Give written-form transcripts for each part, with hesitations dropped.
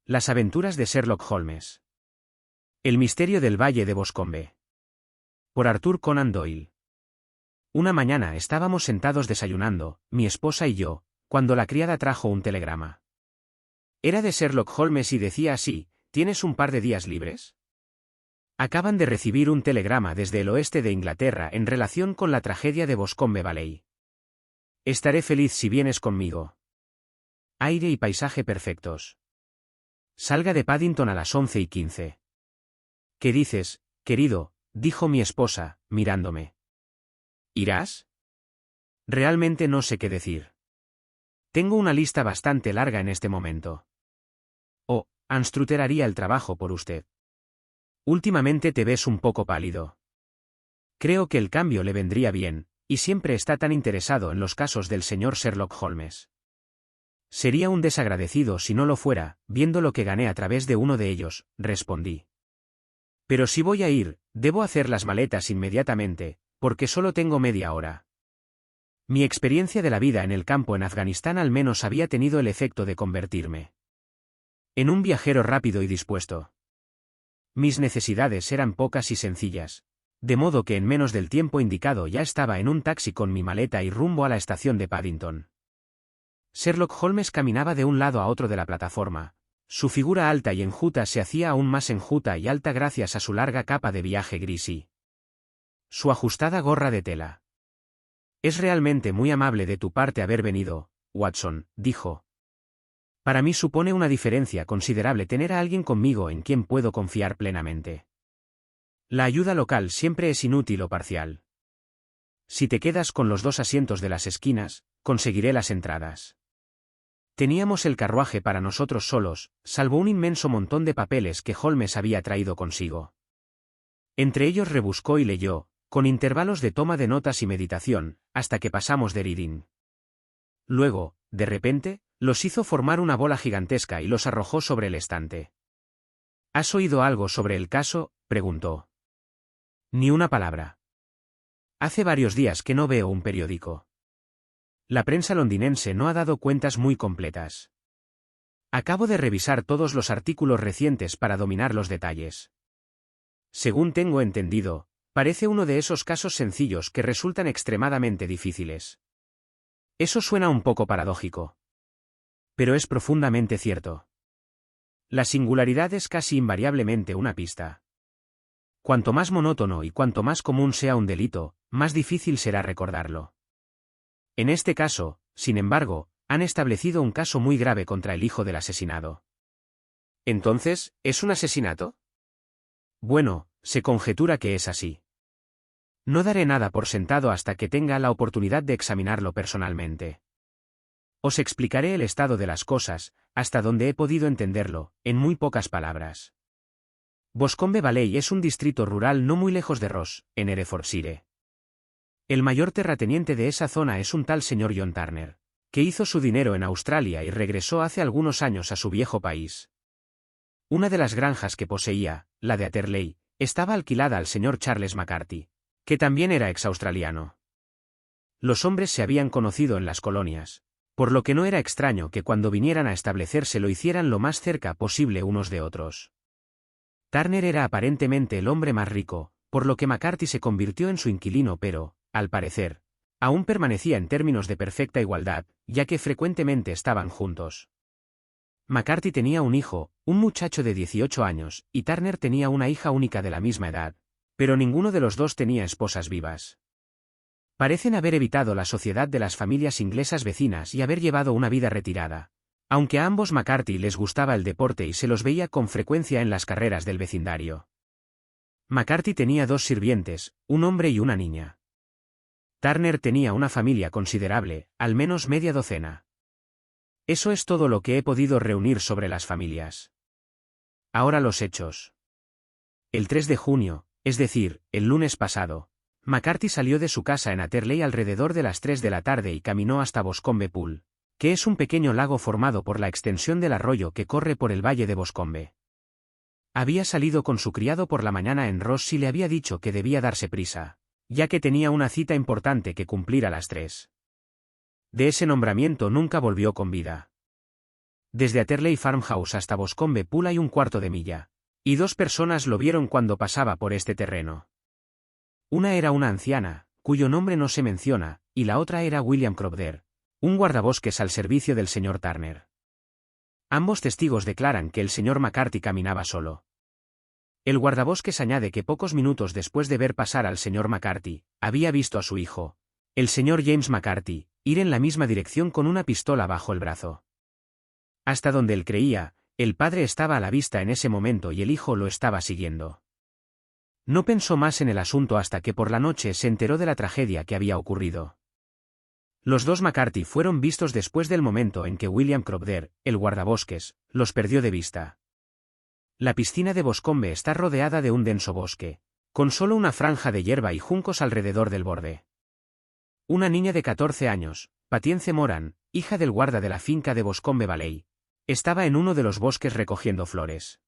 Las aventuras de Sherlock Holmes. El misterio del Valle de Boscombe. Por Arthur Conan Doyle. Una mañana estábamos sentados desayunando, mi esposa y yo, cuando la criada trajo un telegrama. Era de Sherlock Holmes y decía así: ¿tienes un par de días libres? Acaban de recibir un telegrama desde el oeste de Inglaterra en relación con la tragedia de Boscombe Valley. Estaré feliz si vienes conmigo. Aire y paisaje perfectos. Salga de Paddington a las 11:15. ¿Qué dices, querido?, dijo mi esposa, mirándome. ¿Irás? Realmente no sé qué decir. Tengo una lista bastante larga en este momento. Oh, Anstruthers haría el trabajo por usted. Últimamente te ves un poco pálido. Creo que el cambio le vendría bien, y siempre está tan interesado en los casos del señor Sherlock Holmes. Sería un desagradecido si no lo fuera, viendo lo que gané a través de uno de ellos, respondí. Pero si voy a ir, debo hacer las maletas inmediatamente, porque solo tengo media hora. Mi experiencia de la vida en el campo en Afganistán al menos había tenido el efecto de convertirme en un viajero rápido y dispuesto. Mis necesidades eran pocas y sencillas, de modo que en menos del tiempo indicado ya estaba en un taxi con mi maleta y rumbo a la estación de Paddington. Sherlock Holmes caminaba de un lado a otro de la plataforma. Su figura alta y enjuta se hacía aún más enjuta y alta gracias a su larga capa de viaje gris y su ajustada gorra de tela. Es realmente muy amable de tu parte haber venido, Watson, dijo. Para mí supone una diferencia considerable tener a alguien conmigo en quien puedo confiar plenamente. La ayuda local siempre es inútil o parcial. Si te quedas con los 2 asientos de las esquinas, conseguiré las entradas. Teníamos el carruaje para nosotros solos, salvo un inmenso montón de papeles que Holmes había traído consigo. Entre ellos rebuscó y leyó, con intervalos de toma de notas y meditación, hasta que pasamos de reading. Luego, de repente, los hizo formar una bola gigantesca y los arrojó sobre el estante. ¿Has oído algo sobre el caso?, preguntó. Ni una palabra. Hace varios días que no veo un periódico. La prensa londinense no ha dado cuentas muy completas. Acabo de revisar todos los artículos recientes para dominar los detalles. Según tengo entendido, parece uno de esos casos sencillos que resultan extremadamente difíciles. Eso suena un poco paradójico. Pero es profundamente cierto. La singularidad es casi invariablemente una pista. Cuanto más monótono y cuanto más común sea un delito, más difícil será recordarlo. En este caso, sin embargo, han establecido un caso muy grave contra el hijo del asesinado. ¿Entonces, es un asesinato? Bueno, se conjetura que es así. No daré nada por sentado hasta que tenga la oportunidad de examinarlo personalmente. Os explicaré el estado de las cosas, hasta donde he podido entenderlo, en muy pocas palabras. Boscombe Valley es un distrito rural no muy lejos de Ross, en Herefordshire. El mayor terrateniente de esa zona es un tal señor John Turner, que hizo su dinero en Australia y regresó hace algunos años a su viejo país. Una de las granjas que poseía, la de Atterley, estaba alquilada al señor Charles McCarthy, que también era ex-australiano. Los hombres se habían conocido en las colonias, por lo que no era extraño que cuando vinieran a establecerse lo hicieran lo más cerca posible unos de otros. Turner era aparentemente el hombre más rico, por lo que McCarthy se convirtió en su inquilino pero, al parecer, aún permanecía en términos de perfecta igualdad, ya que frecuentemente estaban juntos. McCarthy tenía un hijo, un muchacho de 18 años, y Turner tenía una hija única de la misma edad, pero ninguno de los dos tenía esposas vivas. Parecen haber evitado la sociedad de las familias inglesas vecinas y haber llevado una vida retirada, aunque a ambos McCarthy les gustaba el deporte y se los veía con frecuencia en las carreras del vecindario. McCarthy tenía 2 sirvientes, un hombre y una niña. Turner tenía una familia considerable, al menos media docena. Eso es todo lo que he podido reunir sobre las familias. Ahora los hechos. El 3 de junio, es decir, el lunes pasado, McCarthy salió de su casa en Atterley alrededor de las 3 de la tarde y caminó hasta Boscombe Pool, que es un pequeño lago formado por la extensión del arroyo que corre por el valle de Boscombe. Había salido con su criado por la mañana en Ross y le había dicho que debía darse prisa, ya que tenía una cita importante que cumplir a las 3. De ese nombramiento nunca volvió con vida. Desde Atterley Farmhouse hasta Boscombe Pool hay un cuarto de milla. Y 2 personas lo vieron cuando pasaba por este terreno. Una era una anciana, cuyo nombre no se menciona, y la otra era William Cropder, un guardabosques al servicio del señor Turner. Ambos testigos declaran que el señor McCarthy caminaba solo. El guardabosques añade que pocos minutos después de ver pasar al señor McCarthy, había visto a su hijo, el señor James McCarthy, ir en la misma dirección con una pistola bajo el brazo. Hasta donde él creía, el padre estaba a la vista en ese momento y el hijo lo estaba siguiendo. No pensó más en el asunto hasta que por la noche se enteró de la tragedia que había ocurrido. Los 2 McCarthy fueron vistos después del momento en que William Cropder, el guardabosques, los perdió de vista. La piscina de Boscombe está rodeada de un denso bosque, con solo una franja de hierba y juncos alrededor del borde. Una niña de 14 años, Patience Moran, hija del guarda de la finca de Boscombe Valley, estaba en uno de los bosques recogiendo flores.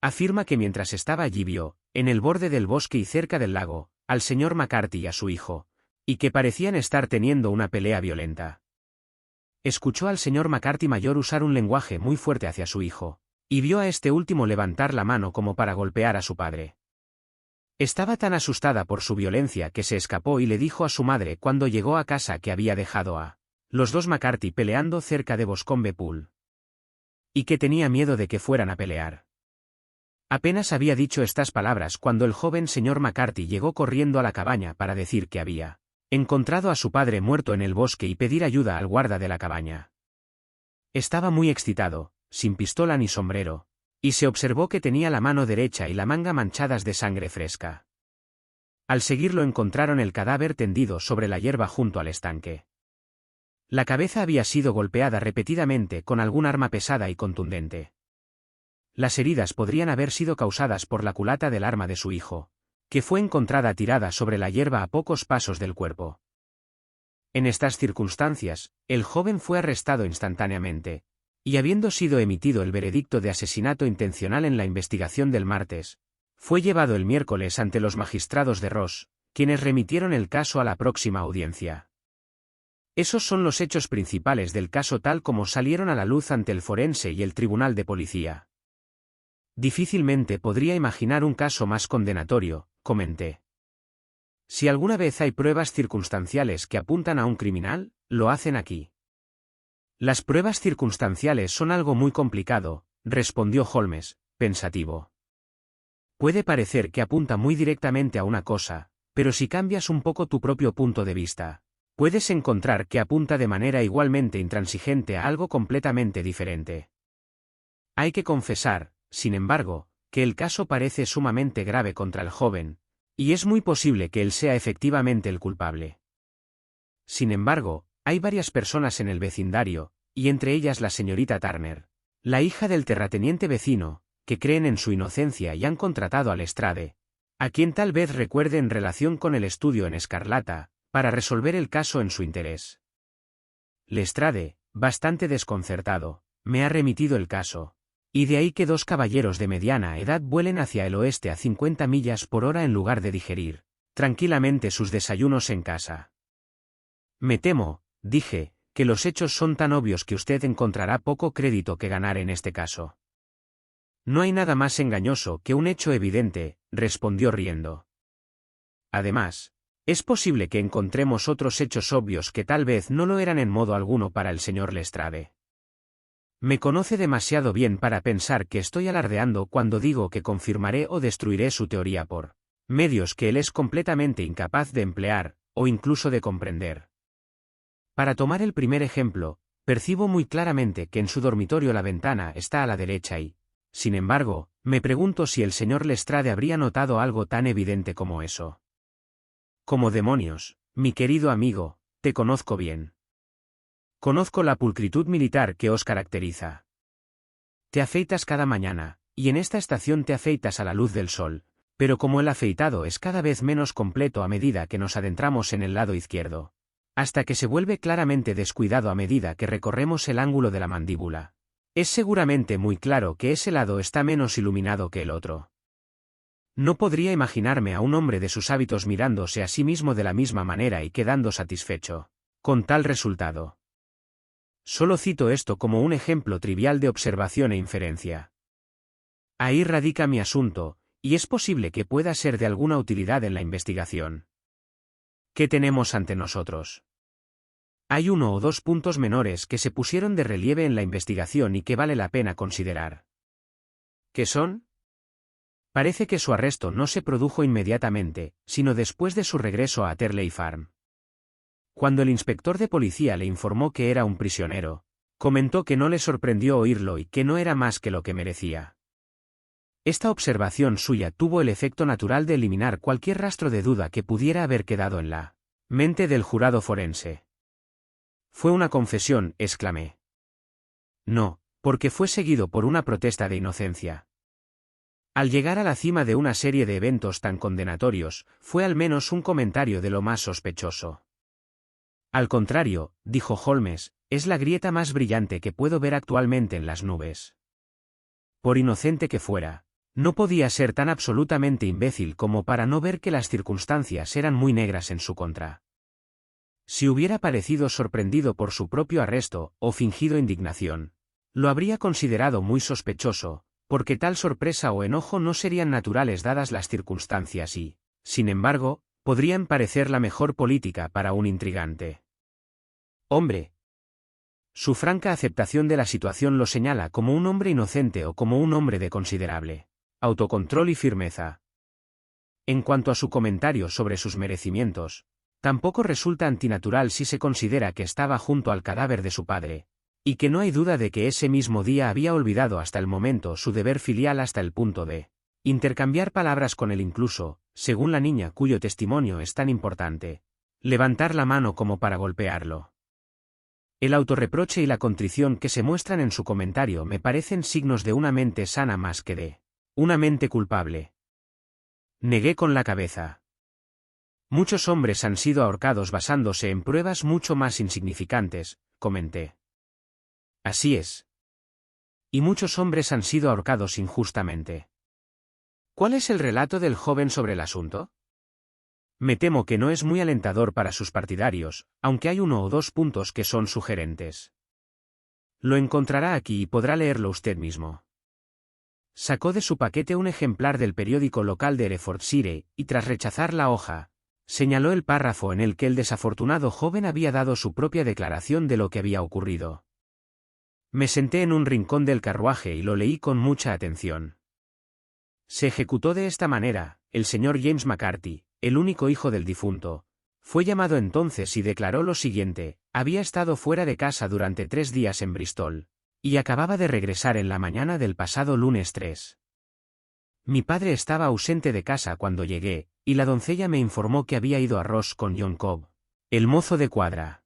Afirma que mientras estaba allí vio, en el borde del bosque y cerca del lago, al señor McCarthy y a su hijo, y que parecían estar teniendo una pelea violenta. Escuchó al señor McCarthy mayor usar un lenguaje muy fuerte hacia su hijo, y vio a este último levantar la mano como para golpear a su padre. Estaba tan asustada por su violencia que se escapó y le dijo a su madre cuando llegó a casa que había dejado a los 2 McCarthy peleando cerca de Boscombe Pool. Y que tenía miedo de que fueran a pelear. Apenas había dicho estas palabras cuando el joven señor McCarthy llegó corriendo a la cabaña para decir que había encontrado a su padre muerto en el bosque y pedir ayuda al guarda de la cabaña. Estaba muy excitado, sin pistola ni sombrero, y se observó que tenía la mano derecha y la manga manchadas de sangre fresca. Al seguirlo encontraron el cadáver tendido sobre la hierba junto al estanque. La cabeza había sido golpeada repetidamente con algún arma pesada y contundente. Las heridas podrían haber sido causadas por la culata del arma de su hijo, que fue encontrada tirada sobre la hierba a pocos pasos del cuerpo. En estas circunstancias, el joven fue arrestado instantáneamente, y habiendo sido emitido el veredicto de asesinato intencional en la investigación del martes, fue llevado el miércoles ante los magistrados de Ross, quienes remitieron el caso a la próxima audiencia. Esos son los hechos principales del caso tal como salieron a la luz ante el forense y el tribunal de policía. Difícilmente podría imaginar un caso más condenatorio, comenté. Si alguna vez hay pruebas circunstanciales que apuntan a un criminal, lo hacen aquí. Las pruebas circunstanciales son algo muy complicado, respondió Holmes, pensativo. Puede parecer que apunta muy directamente a una cosa, pero si cambias un poco tu propio punto de vista, puedes encontrar que apunta de manera igualmente intransigente a algo completamente diferente. Hay que confesar, sin embargo, que el caso parece sumamente grave contra el joven, y es muy posible que él sea efectivamente el culpable. Sin embargo, hay varias personas en el vecindario, y entre ellas la señorita Turner, la hija del terrateniente vecino, que creen en su inocencia y han contratado a Lestrade, a quien tal vez recuerde en relación con el estudio en escarlata, para resolver el caso en su interés. Lestrade, bastante desconcertado, me ha remitido el caso, y de ahí que 2 caballeros de mediana edad vuelen hacia el oeste a 50 millas por hora en lugar de digerir tranquilamente sus desayunos en casa. Me temo, dije, que los hechos son tan obvios que usted encontrará poco crédito que ganar en este caso. No hay nada más engañoso que un hecho evidente, respondió riendo. Además, es posible que encontremos otros hechos obvios que tal vez no lo eran en modo alguno para el señor Lestrade. Me conoce demasiado bien para pensar que estoy alardeando cuando digo que confirmaré o destruiré su teoría por medios que él es completamente incapaz de emplear, o incluso de comprender. Para tomar el primer ejemplo, percibo muy claramente que en su dormitorio la ventana está a la derecha y, sin embargo, me pregunto si el señor Lestrade habría notado algo tan evidente como eso. Como demonios, mi querido amigo, te conozco bien. Conozco la pulcritud militar que os caracteriza. Te afeitas cada mañana, y en esta estación te afeitas a la luz del sol, pero como el afeitado es cada vez menos completo a medida que nos adentramos en el lado izquierdo, hasta que se vuelve claramente descuidado a medida que recorremos el ángulo de la mandíbula, es seguramente muy claro que ese lado está menos iluminado que el otro. No podría imaginarme a un hombre de sus hábitos mirándose a sí mismo de la misma manera y quedando satisfecho con tal resultado. Solo cito esto como un ejemplo trivial de observación e inferencia. Ahí radica mi asunto, y es posible que pueda ser de alguna utilidad en la investigación. ¿Qué tenemos ante nosotros? Hay uno o dos puntos menores que se pusieron de relieve en la investigación y que vale la pena considerar. ¿Qué son? Parece que su arresto no se produjo inmediatamente, sino después de su regreso a Atterley Farm. Cuando el inspector de policía le informó que era un prisionero, comentó que no le sorprendió oírlo y que no era más que lo que merecía. Esta observación suya tuvo el efecto natural de eliminar cualquier rastro de duda que pudiera haber quedado en la mente del jurado forense. «Fue una confesión», exclamé. «No, porque fue seguido por una protesta de inocencia». Al llegar a la cima de una serie de eventos tan condenatorios, fue al menos un comentario de lo más sospechoso. Al contrario, dijo Holmes, es la grieta más brillante que puedo ver actualmente en las nubes. Por inocente que fuera, no podía ser tan absolutamente imbécil como para no ver que las circunstancias eran muy negras en su contra. Si hubiera parecido sorprendido por su propio arresto, o fingido indignación, lo habría considerado muy sospechoso, porque tal sorpresa o enojo no serían naturales dadas las circunstancias y, sin embargo, podrían parecer la mejor política para un intrigante. Hombre. Su franca aceptación de la situación lo señala como un hombre inocente o como un hombre de considerable autocontrol y firmeza. En cuanto a su comentario sobre sus merecimientos, tampoco resulta antinatural si se considera que estaba junto al cadáver de su padre, y que no hay duda de que ese mismo día había olvidado hasta el momento su deber filial hasta el punto de intercambiar palabras con él incluso, según la niña cuyo testimonio es tan importante, levantar la mano como para golpearlo. El autorreproche y la contrición que se muestran en su comentario me parecen signos de una mente sana más que de una mente culpable. Negué con la cabeza. Muchos hombres han sido ahorcados basándose en pruebas mucho más insignificantes, comenté. Así es. Y muchos hombres han sido ahorcados injustamente. ¿Cuál es el relato del joven sobre el asunto? Me temo que no es muy alentador para sus partidarios, aunque hay uno o dos puntos que son sugerentes. Lo encontrará aquí y podrá leerlo usted mismo. Sacó de su paquete un ejemplar del periódico local de Herefordshire, y tras rechazar la hoja, señaló el párrafo en el que el desafortunado joven había dado su propia declaración de lo que había ocurrido. Me senté en un rincón del carruaje y lo leí con mucha atención. Se ejecutó de esta manera: el señor James McCarthy, el único hijo del difunto, fue llamado entonces y declaró lo siguiente: había estado fuera de casa durante 3 días en Bristol, y acababa de regresar en la mañana del pasado lunes 3. Mi padre estaba ausente de casa cuando llegué, y la doncella me informó que había ido a Ross con John Cobb, el mozo de cuadra.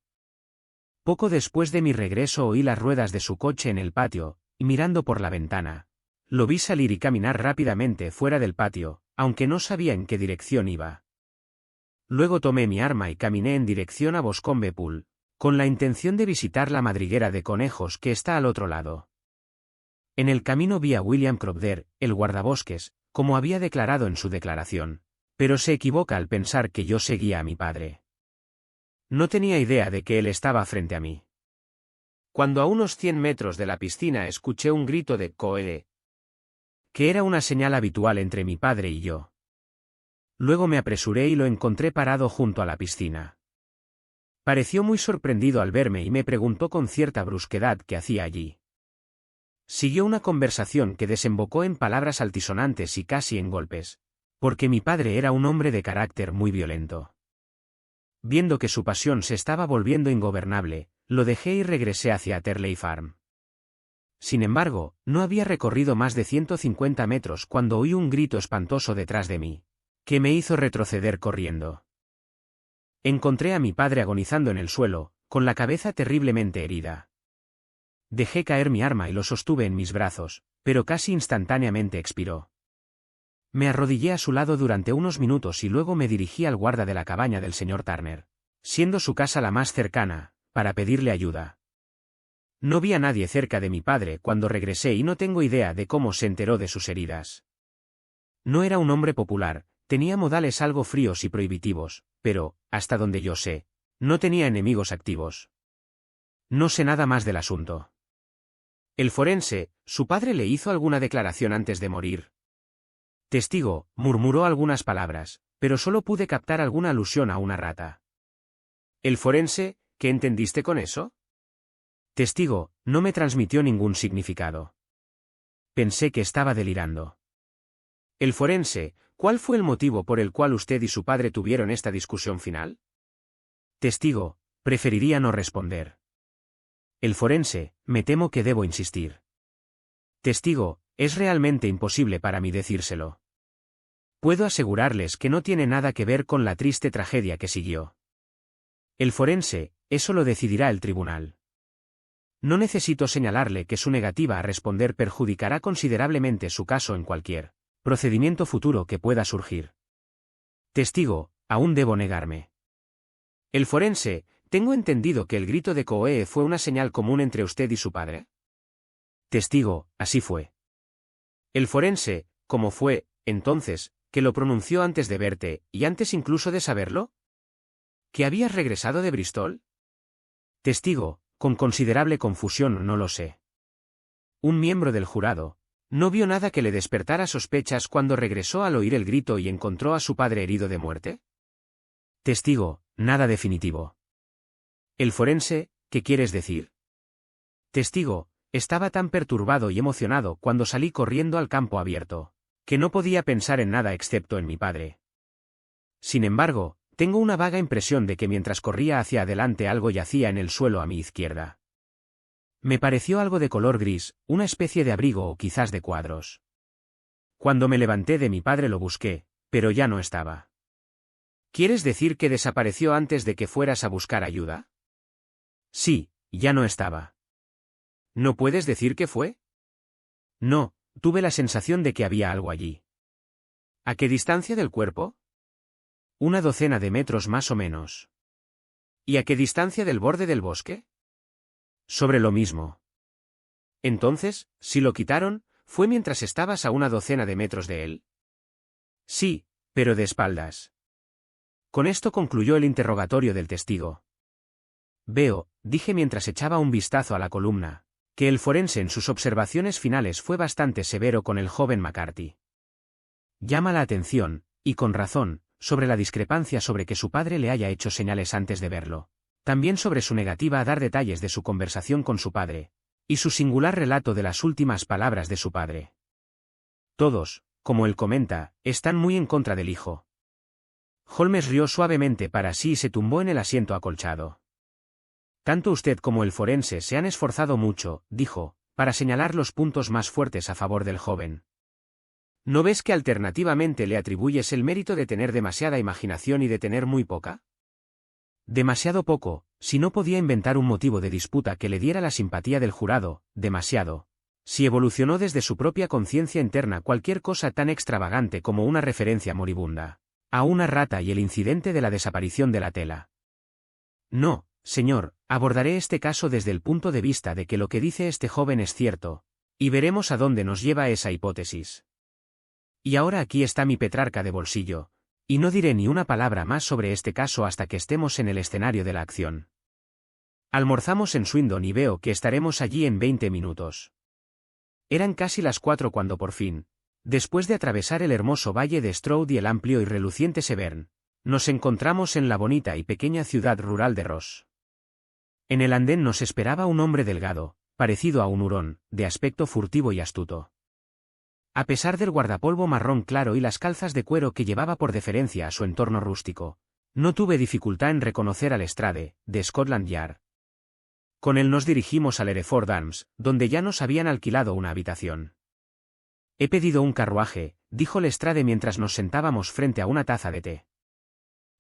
Poco después de mi regreso oí las ruedas de su coche en el patio, y mirando por la ventana, lo vi salir y caminar rápidamente fuera del patio, aunque no sabía en qué dirección iba. Luego tomé mi arma y caminé en dirección a Boscombe Pool, con la intención de visitar la madriguera de conejos que está al otro lado. En el camino vi a William Cropder, el guardabosques, como había declarado en su declaración, pero se equivoca al pensar que yo seguía a mi padre. No tenía idea de que él estaba frente a mí. Cuando a unos 100 metros de la piscina escuché un grito de «Coe», que era una señal habitual entre mi padre y yo. Luego me apresuré y lo encontré parado junto a la piscina. Pareció muy sorprendido al verme y me preguntó con cierta brusquedad qué hacía allí. Siguió una conversación que desembocó en palabras altisonantes y casi en golpes, porque mi padre era un hombre de carácter muy violento. Viendo que su pasión se estaba volviendo ingobernable, lo dejé y regresé hacia Atterley Farm. Sin embargo, no había recorrido más de 150 metros cuando oí un grito espantoso detrás de mí, que me hizo retroceder corriendo. Encontré a mi padre agonizando en el suelo, con la cabeza terriblemente herida. Dejé caer mi arma y lo sostuve en mis brazos, pero casi instantáneamente expiró. Me arrodillé a su lado durante unos minutos y luego me dirigí al guarda de la cabaña del señor Turner, siendo su casa la más cercana, para pedirle ayuda. No vi a nadie cerca de mi padre cuando regresé y no tengo idea de cómo se enteró de sus heridas. No era un hombre popular, tenía modales algo fríos y prohibitivos, pero, hasta donde yo sé, no tenía enemigos activos. No sé nada más del asunto. El forense, ¿su padre le hizo alguna declaración antes de morir? Testigo, murmuró algunas palabras, pero solo pude captar alguna alusión a una rata. El forense, ¿qué entendiste con eso? Testigo, no me transmitió ningún significado. Pensé que estaba delirando. El forense, ¿cuál fue el motivo por el cual usted y su padre tuvieron esta discusión final? Testigo, preferiría no responder. El forense, me temo que debo insistir. Testigo, es realmente imposible para mí decírselo. Puedo asegurarles que no tiene nada que ver con la triste tragedia que siguió. El forense, eso lo decidirá el tribunal. No necesito señalarle que su negativa a responder perjudicará considerablemente su caso en cualquier procedimiento futuro que pueda surgir. Testigo, aún debo negarme. El forense, tengo entendido que el grito de Coe fue una señal común entre usted y su padre. Testigo, así fue. El forense, ¿cómo fue, entonces, que lo pronunció antes de verte, y antes incluso de saberlo? ¿Que habías regresado de Bristol? Testigo, con considerable confusión no lo sé. Un miembro del jurado, ¿no vio nada que le despertara sospechas cuando regresó al oír el grito y encontró a su padre herido de muerte? Testigo, nada definitivo. El forense, ¿qué quieres decir? Testigo, estaba tan perturbado y emocionado cuando salí corriendo al campo abierto, que no podía pensar en nada excepto en mi padre. Sin embargo, tengo una vaga impresión de que mientras corría hacia adelante algo yacía en el suelo a mi izquierda. Me pareció algo de color gris, una especie de abrigo o quizás de cuadros. Cuando me levanté de mi padre lo busqué, pero ya no estaba. ¿Quieres decir que desapareció antes de que fueras a buscar ayuda? Sí, ya no estaba. ¿No puedes decir qué fue? No, tuve la sensación de que había algo allí. ¿A qué distancia del cuerpo? 12 metros más o menos. ¿Y a qué distancia del borde del bosque? Sobre lo mismo. Entonces, si lo quitaron, ¿fue mientras estabas a 12 metros de él? Sí, pero de espaldas. Con esto concluyó el interrogatorio del testigo. Veo, dije mientras echaba un vistazo a la columna, que el forense en sus observaciones finales fue bastante severo con el joven McCarthy. Llama la atención, y con razón, sobre la discrepancia sobre que su padre le haya hecho señales antes de verlo, también sobre su negativa a dar detalles de su conversación con su padre, y su singular relato de las últimas palabras de su padre. Todos, como él comenta, están muy en contra del hijo. Holmes rió suavemente para sí y se tumbó en el asiento acolchado. Tanto usted como el forense se han esforzado mucho, dijo, para señalar los puntos más fuertes a favor del joven. ¿No ves que alternativamente le atribuyes el mérito de tener demasiada imaginación y de tener muy poca? Demasiado poco, si no podía inventar un motivo de disputa que le diera la simpatía del jurado, demasiado. Si evolucionó desde su propia conciencia interna cualquier cosa tan extravagante como una referencia moribunda a una rata y el incidente de la desaparición de la tela. No, señor, abordaré este caso desde el punto de vista de que lo que dice este joven es cierto, y veremos a dónde nos lleva esa hipótesis. Y ahora aquí está mi Petrarca de bolsillo, y no diré ni una palabra más sobre este caso hasta que estemos en el escenario de la acción. Almorzamos en Swindon y veo que estaremos allí en 20 minutos. Eran casi las 4 cuando por fin, después de atravesar el hermoso valle de Stroud y el amplio y reluciente Severn, nos encontramos en la bonita y pequeña ciudad rural de Ross. En el andén nos esperaba un hombre delgado, parecido a un hurón, de aspecto furtivo y astuto. A pesar del guardapolvo marrón claro y las calzas de cuero que llevaba por deferencia a su entorno rústico, no tuve dificultad en reconocer al Lestrade, de Scotland Yard. Con él nos dirigimos al Hereford Arms, donde ya nos habían alquilado una habitación. He pedido un carruaje, dijo Lestrade mientras nos sentábamos frente a una taza de té.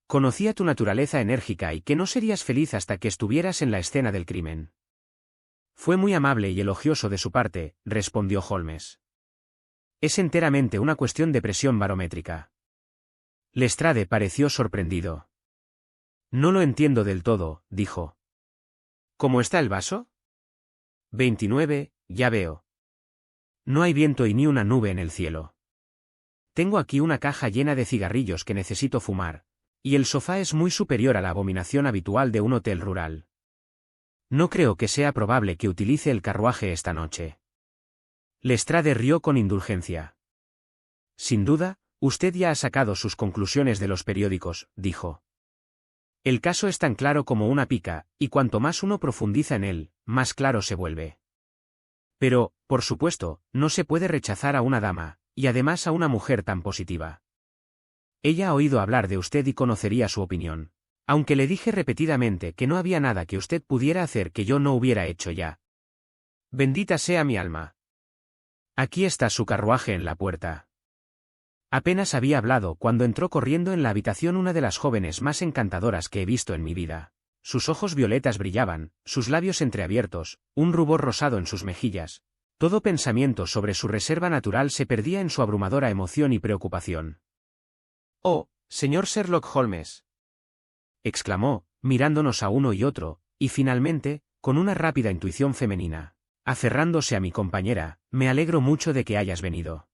Conocía tu naturaleza enérgica y que no serías feliz hasta que estuvieras en la escena del crimen. Fue muy amable y elogioso de su parte, respondió Holmes. Es enteramente una cuestión de presión barométrica. Lestrade pareció sorprendido. No lo entiendo del todo, dijo. ¿Cómo está el vaso? 29, ya veo. No hay viento y ni una nube en el cielo. Tengo aquí una caja llena de cigarrillos que necesito fumar, y el sofá es muy superior a la abominación habitual de un hotel rural. No creo que sea probable que utilice el carruaje esta noche. Lestrade rió con indulgencia. Sin duda, usted ya ha sacado sus conclusiones de los periódicos, dijo. El caso es tan claro como una pica, y cuanto más uno profundiza en él, más claro se vuelve. Pero, por supuesto, no se puede rechazar a una dama, y además a una mujer tan positiva. Ella ha oído hablar de usted y conocería su opinión. Aunque le dije repetidamente que no había nada que usted pudiera hacer que yo no hubiera hecho ya. Bendita sea mi alma. Aquí está su carruaje en la puerta. Apenas había hablado cuando entró corriendo en la habitación una de las jóvenes más encantadoras que he visto en mi vida. Sus ojos violetas brillaban, sus labios entreabiertos, un rubor rosado en sus mejillas. Todo pensamiento sobre su reserva natural se perdía en su abrumadora emoción y preocupación. «Oh, señor Sherlock Holmes», exclamó, mirándonos a uno y otro, y finalmente, con una rápida intuición femenina, aferrándose a mi compañera, «me alegro mucho de que hayas venido.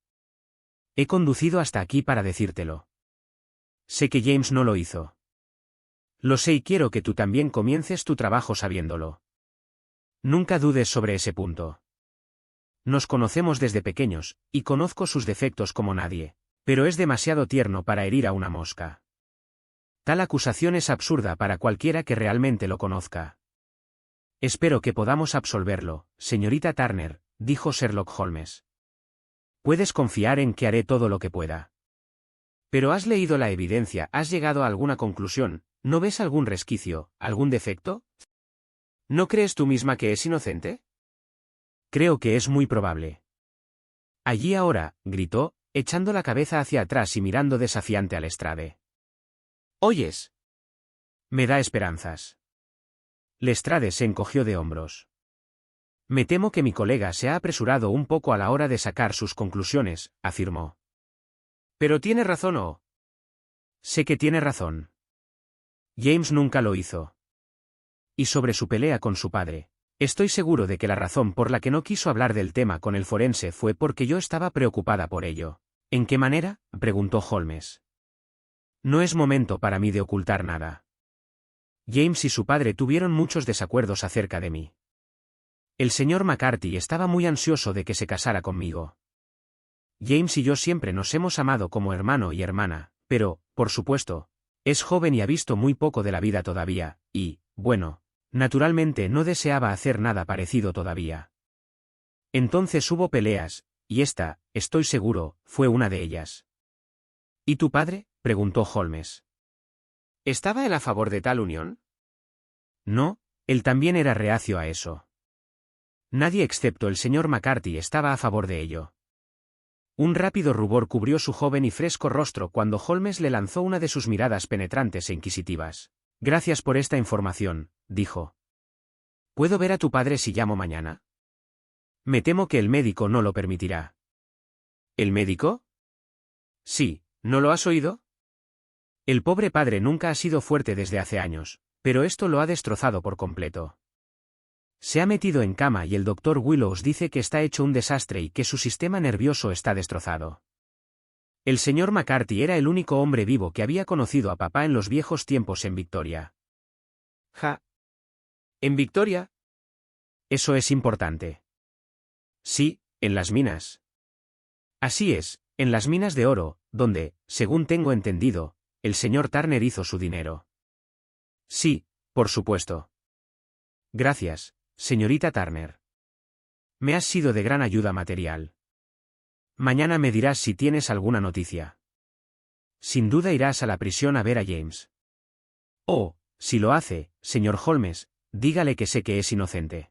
He conducido hasta aquí para decírtelo. Sé que James no lo hizo. Lo sé y quiero que tú también comiences tu trabajo sabiéndolo. Nunca dudes sobre ese punto. Nos conocemos desde pequeños, y conozco sus defectos como nadie, pero es demasiado tierno para herir a una mosca. Tal acusación es absurda para cualquiera que realmente lo conozca. Espero que podamos absolverlo, señorita Turner, dijo Sherlock Holmes. Puedes confiar en que haré todo lo que pueda. Pero has leído la evidencia, has llegado a alguna conclusión, ¿no ves algún resquicio, algún defecto? ¿No crees tú misma que es inocente? Creo que es muy probable. Allí ahora, gritó, echando la cabeza hacia atrás y mirando desafiante al Lestrade. ¿Oyes? Me da esperanzas. Lestrade se encogió de hombros. Me temo que mi colega se ha apresurado un poco a la hora de sacar sus conclusiones, afirmó. Pero tiene razón o... Sé que tiene razón. James nunca lo hizo. Y sobre su pelea con su padre, estoy seguro de que la razón por la que no quiso hablar del tema con el forense fue porque yo estaba preocupada por ello. ¿En qué manera?, preguntó Holmes. No es momento para mí de ocultar nada. James y su padre tuvieron muchos desacuerdos acerca de mí. El señor McCarthy estaba muy ansioso de que se casara conmigo. James y yo siempre nos hemos amado como hermano y hermana, pero, por supuesto, es joven y ha visto muy poco de la vida todavía, y, bueno, naturalmente no deseaba hacer nada parecido todavía. Entonces hubo peleas, y esta, estoy seguro, fue una de ellas. ¿Y tu padre?, preguntó Holmes. ¿Estaba él a favor de tal unión? No, él también era reacio a eso. Nadie excepto el señor McCarthy estaba a favor de ello. Un rápido rubor cubrió su joven y fresco rostro cuando Holmes le lanzó una de sus miradas penetrantes e inquisitivas. Gracias por esta información, dijo. ¿Puedo ver a tu padre si llamo mañana? Me temo que el médico no lo permitirá. ¿El médico? Sí, ¿no lo has oído? El pobre padre nunca ha sido fuerte desde hace años, pero esto lo ha destrozado por completo. Se ha metido en cama y el doctor Willows dice que está hecho un desastre y que su sistema nervioso está destrozado. El señor McCarthy era el único hombre vivo que había conocido a papá en los viejos tiempos en Victoria. Ja. ¿En Victoria? Eso es importante. Sí, en las minas. Así es, en las minas de oro, donde, según tengo entendido, el señor Turner hizo su dinero. Sí, por supuesto. Gracias, señorita Turner. Me has sido de gran ayuda material. Mañana me dirás si tienes alguna noticia. Sin duda irás a la prisión a ver a James. Oh, si lo hace, señor Holmes, dígale que sé que es inocente.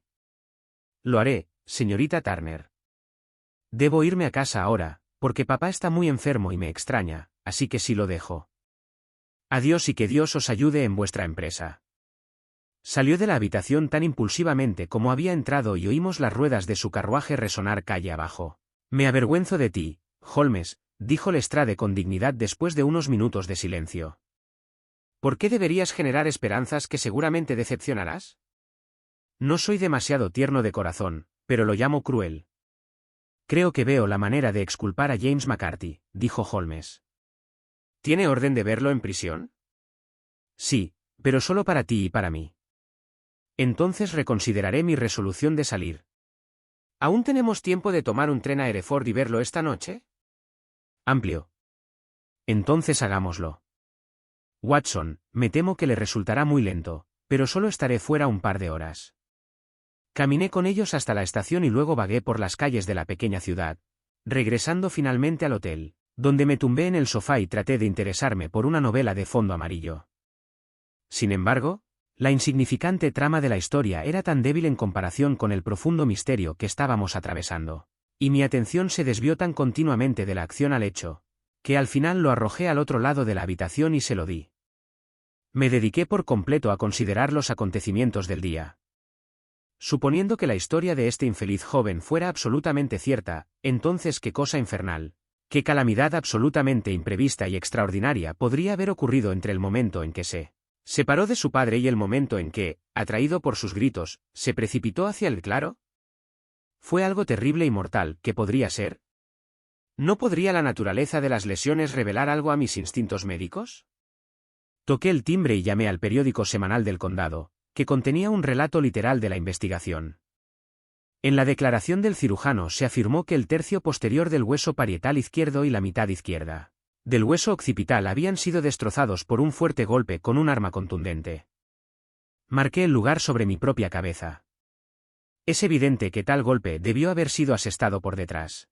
Lo haré, señorita Turner. Debo irme a casa ahora, porque papá está muy enfermo y me extraña, así que sí lo dejo. Adiós y que Dios os ayude en vuestra empresa. Salió de la habitación tan impulsivamente como había entrado y oímos las ruedas de su carruaje resonar calle abajo. Me avergüenzo de ti, Holmes, dijo Lestrade con dignidad después de unos minutos de silencio. ¿Por qué deberías generar esperanzas que seguramente decepcionarás? No soy demasiado tierno de corazón, pero lo llamo cruel. Creo que veo la manera de exculpar a James McCarthy, dijo Holmes. ¿Tiene orden de verlo en prisión? Sí, pero solo para ti y para mí. Entonces reconsideraré mi resolución de salir. ¿Aún tenemos tiempo de tomar un tren a Hereford y verlo esta noche? Amplio. Entonces hagámoslo. Watson, me temo que le resultará muy lento, pero solo estaré fuera un par de horas. Caminé con ellos hasta la estación y luego vagué por las calles de la pequeña ciudad, regresando finalmente al hotel, donde me tumbé en el sofá y traté de interesarme por una novela de fondo amarillo. Sin embargo, la insignificante trama de la historia era tan débil en comparación con el profundo misterio que estábamos atravesando, y mi atención se desvió tan continuamente de la acción al hecho, que al final lo arrojé al otro lado de la habitación y se lo di. Me dediqué por completo a considerar los acontecimientos del día. Suponiendo que la historia de este infeliz joven fuera absolutamente cierta, entonces qué cosa infernal, qué calamidad absolutamente imprevista y extraordinaria podría haber ocurrido entre el momento en que se separó de su padre y el momento en que, atraído por sus gritos, se precipitó hacia el claro. ¿Fue algo terrible y mortal que podría ser? ¿No podría la naturaleza de las lesiones revelar algo a mis instintos médicos? Toqué el timbre y llamé al periódico semanal del condado, que contenía un relato literal de la investigación. En la declaración del cirujano se afirmó que el tercio posterior del hueso parietal izquierdo y la mitad izquierda del hueso occipital habían sido destrozados por un fuerte golpe con un arma contundente. Marqué el lugar sobre mi propia cabeza. Es evidente que tal golpe debió haber sido asestado por detrás.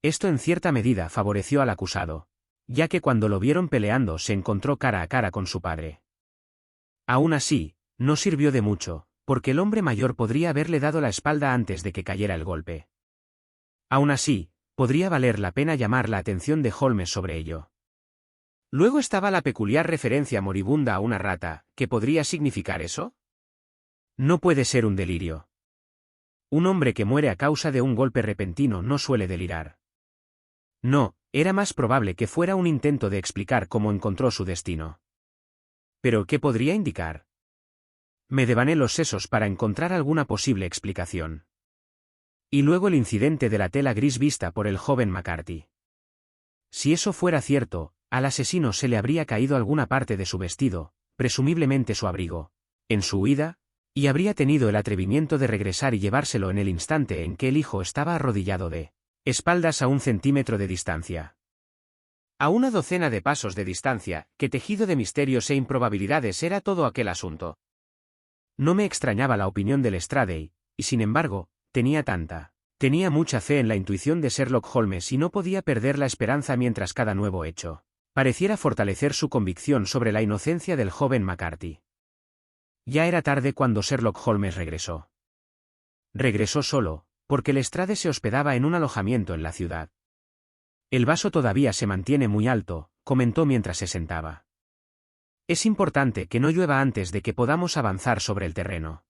Esto en cierta medida favoreció al acusado, ya que cuando lo vieron peleando se encontró cara a cara con su padre. Aún así, no sirvió de mucho, porque el hombre mayor podría haberle dado la espalda antes de que cayera el golpe. Aún así, podría valer la pena llamar la atención de Holmes sobre ello. Luego estaba la peculiar referencia moribunda a una rata, ¿qué podría significar eso? No puede ser un delirio. Un hombre que muere a causa de un golpe repentino no suele delirar. No, era más probable que fuera un intento de explicar cómo encontró su destino. ¿Pero qué podría indicar? Me devané los sesos para encontrar alguna posible explicación. Y luego el incidente de la tela gris vista por el joven McCarthy. Si eso fuera cierto, al asesino se le habría caído alguna parte de su vestido, presumiblemente su abrigo, en su huida, y habría tenido el atrevimiento de regresar y llevárselo en el instante en que el hijo estaba arrodillado de espaldas a 1 centímetro de distancia. A 1 docena de pasos de distancia, que tejido de misterios e improbabilidades era todo aquel asunto. No me extrañaba la opinión del Lestrade, y sin embargo, tenía mucha fe en la intuición de Sherlock Holmes y no podía perder la esperanza mientras cada nuevo hecho pareciera fortalecer su convicción sobre la inocencia del joven McCarthy. Ya era tarde cuando Sherlock Holmes regresó. Regresó solo, porque Lestrade se hospedaba en un alojamiento en la ciudad. El vaso todavía se mantiene muy alto, comentó mientras se sentaba. Es importante que no llueva antes de que podamos avanzar sobre el terreno.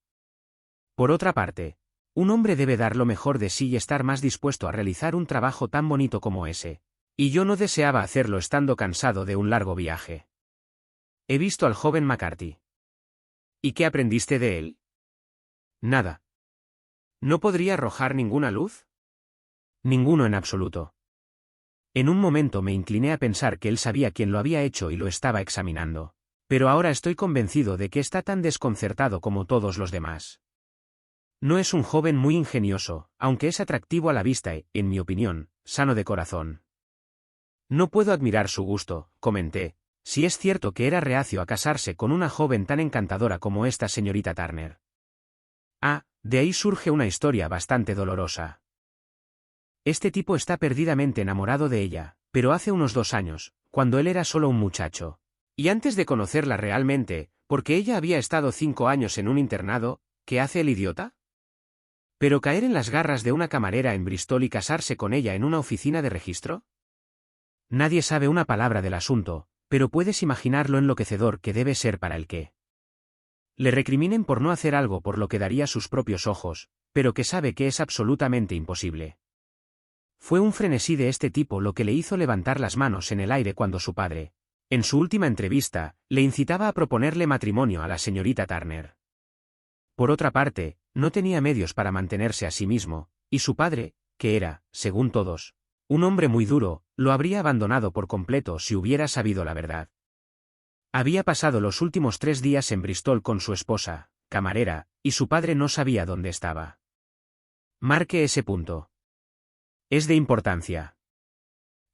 Por otra parte, un hombre debe dar lo mejor de sí y estar más dispuesto a realizar un trabajo tan bonito como ese, y yo no deseaba hacerlo estando cansado de un largo viaje. He visto al joven McCarthy. ¿Y qué aprendiste de él? Nada. ¿No podría arrojar ninguna luz? Ninguno en absoluto. En un momento me incliné a pensar que él sabía quién lo había hecho y lo estaba examinando, pero ahora estoy convencido de que está tan desconcertado como todos los demás. No es un joven muy ingenioso, aunque es atractivo a la vista y, en mi opinión, sano de corazón. No puedo admirar su gusto, comenté, si es cierto que era reacio a casarse con una joven tan encantadora como esta señorita Turner. Ah, de ahí surge una historia bastante dolorosa. Este tipo está perdidamente enamorado de ella, pero hace unos 2 años, cuando él era solo un muchacho, y antes de conocerla realmente, porque ella había estado 5 años en un internado, ¿qué hace el idiota? ¿Pero caer en las garras de una camarera en Bristol y casarse con ella en una oficina de registro? Nadie sabe una palabra del asunto, pero puedes imaginar lo enloquecedor que debe ser para el que le recriminen por no hacer algo por lo que daría sus propios ojos, pero que sabe que es absolutamente imposible. Fue un frenesí de este tipo lo que le hizo levantar las manos en el aire cuando su padre, en su última entrevista, le incitaba a proponerle matrimonio a la señorita Turner. Por otra parte, no tenía medios para mantenerse a sí mismo, y su padre, que era, según todos, un hombre muy duro, lo habría abandonado por completo si hubiera sabido la verdad. Había pasado los últimos 3 días en Bristol con su esposa, camarera, y su padre no sabía dónde estaba. Marque ese punto. Es de importancia.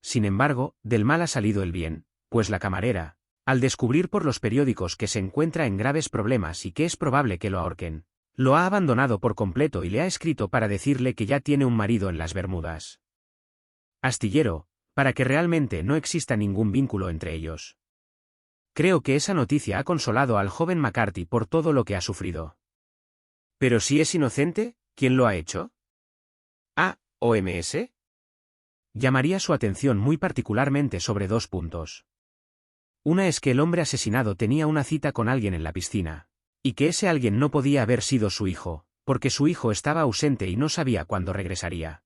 Sin embargo, del mal ha salido el bien, pues la camarera, al descubrir por los periódicos que se encuentra en graves problemas y que es probable que lo ahorquen, lo ha abandonado por completo y le ha escrito para decirle que ya tiene un marido en las Bermudas. Astillero, para que realmente no exista ningún vínculo entre ellos. Creo que esa noticia ha consolado al joven McCarthy por todo lo que ha sufrido. Pero si es inocente, ¿quién lo ha hecho? ¿OMS? Llamaría su atención muy particularmente sobre dos puntos. Una es que el hombre asesinado tenía una cita con alguien en la piscina, y que ese alguien no podía haber sido su hijo, porque su hijo estaba ausente y no sabía cuándo regresaría.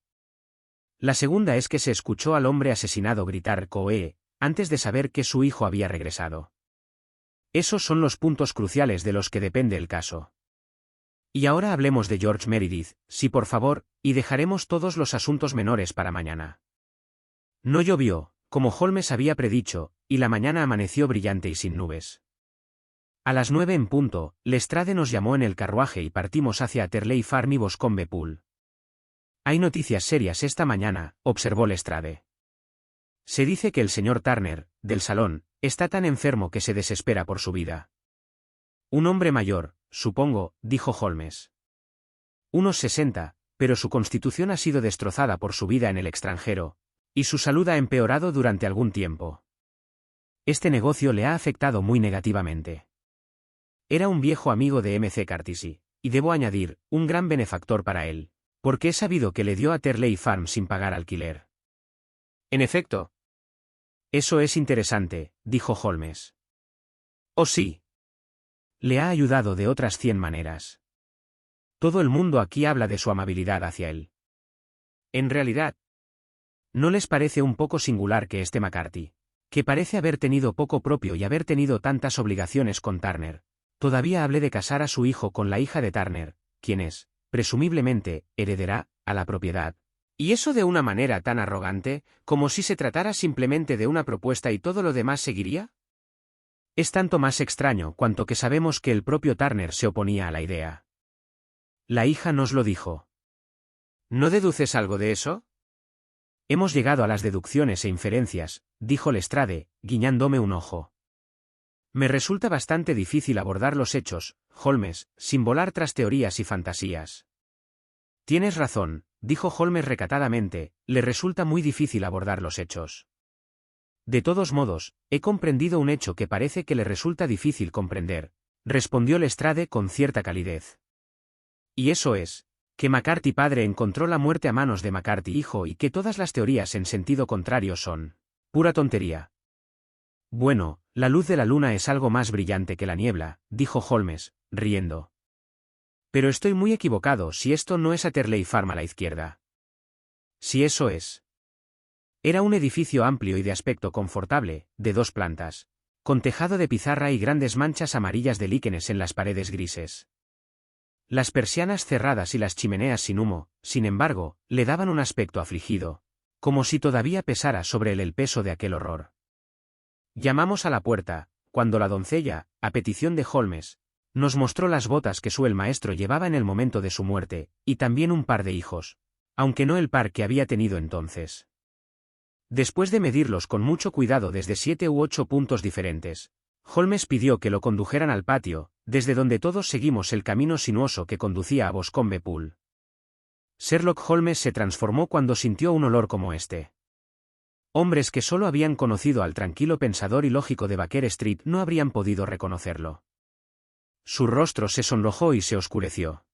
La segunda es que se escuchó al hombre asesinado gritar "Coe", antes de saber que su hijo había regresado. Esos son los puntos cruciales de los que depende el caso. Y ahora hablemos de George Meredith, sí por favor, y dejaremos todos los asuntos menores para mañana. No llovió, como Holmes había predicho, y la mañana amaneció brillante y sin nubes. A las 9 en punto, Lestrade nos llamó en el carruaje y partimos hacia Atterley Farm y Boscombe Pool. Hay noticias serias esta mañana, observó Lestrade. Se dice que el señor Turner, del salón, está tan enfermo que se desespera por su vida. Un hombre mayor, supongo, dijo Holmes. Unos 60, pero su constitución ha sido destrozada por su vida en el extranjero, y su salud ha empeorado durante algún tiempo. Este negocio le ha afectado muy negativamente. Era un viejo amigo de M. C. Curtis y debo añadir, un gran benefactor para él, porque he sabido que le dio a Atterley Farm sin pagar alquiler. En efecto. Eso es interesante, dijo Holmes. Oh sí. Le ha ayudado de otras 100 maneras. Todo el mundo aquí habla de su amabilidad hacia él. En realidad, ¿no les parece un poco singular que este McCarthy, que parece haber tenido poco propio y haber tenido tantas obligaciones con Turner, todavía hable de casar a su hijo con la hija de Turner, quien es, presumiblemente, heredará a la propiedad? Y eso de una manera tan arrogante, como si se tratara simplemente de una propuesta y todo lo demás seguiría? Es tanto más extraño cuanto que sabemos que el propio Turner se oponía a la idea. La hija nos lo dijo. ¿No deduces algo de eso? Hemos llegado a las deducciones e inferencias, dijo Lestrade, guiñándome un ojo. Me resulta bastante difícil abordar los hechos, Holmes, sin volar tras teorías y fantasías. Tienes razón, dijo Holmes recatadamente, le resulta muy difícil abordar los hechos. De todos modos, he comprendido un hecho que parece que le resulta difícil comprender, respondió Lestrade con cierta calidez. Y eso es, que McCarthy padre encontró la muerte a manos de McCarthy hijo y que todas las teorías en sentido contrario son pura tontería. Bueno, la luz de la luna es algo más brillante que la niebla, dijo Holmes, riendo. Pero estoy muy equivocado si esto no es Atterley Farm a la izquierda. Si eso es. Era un edificio amplio y de aspecto confortable, de 2 plantas, con tejado de pizarra y grandes manchas amarillas de líquenes en las paredes grises. Las persianas cerradas y las chimeneas sin humo, sin embargo, le daban un aspecto afligido, como si todavía pesara sobre él el peso de aquel horror. Llamamos a la puerta, cuando la doncella, a petición de Holmes, nos mostró las botas que el maestro llevaba en el momento de su muerte, y también un par de hijos, aunque no el par que había tenido entonces. Después de medirlos con mucho cuidado desde 7 u 8 puntos diferentes, Holmes pidió que lo condujeran al patio, desde donde todos seguimos el camino sinuoso que conducía a Boscombe Pool. Sherlock Holmes se transformó cuando sintió un olor como este. Hombres que solo habían conocido al tranquilo pensador y lógico de Baker Street no habrían podido reconocerlo. Su rostro se sonrojó y se oscureció.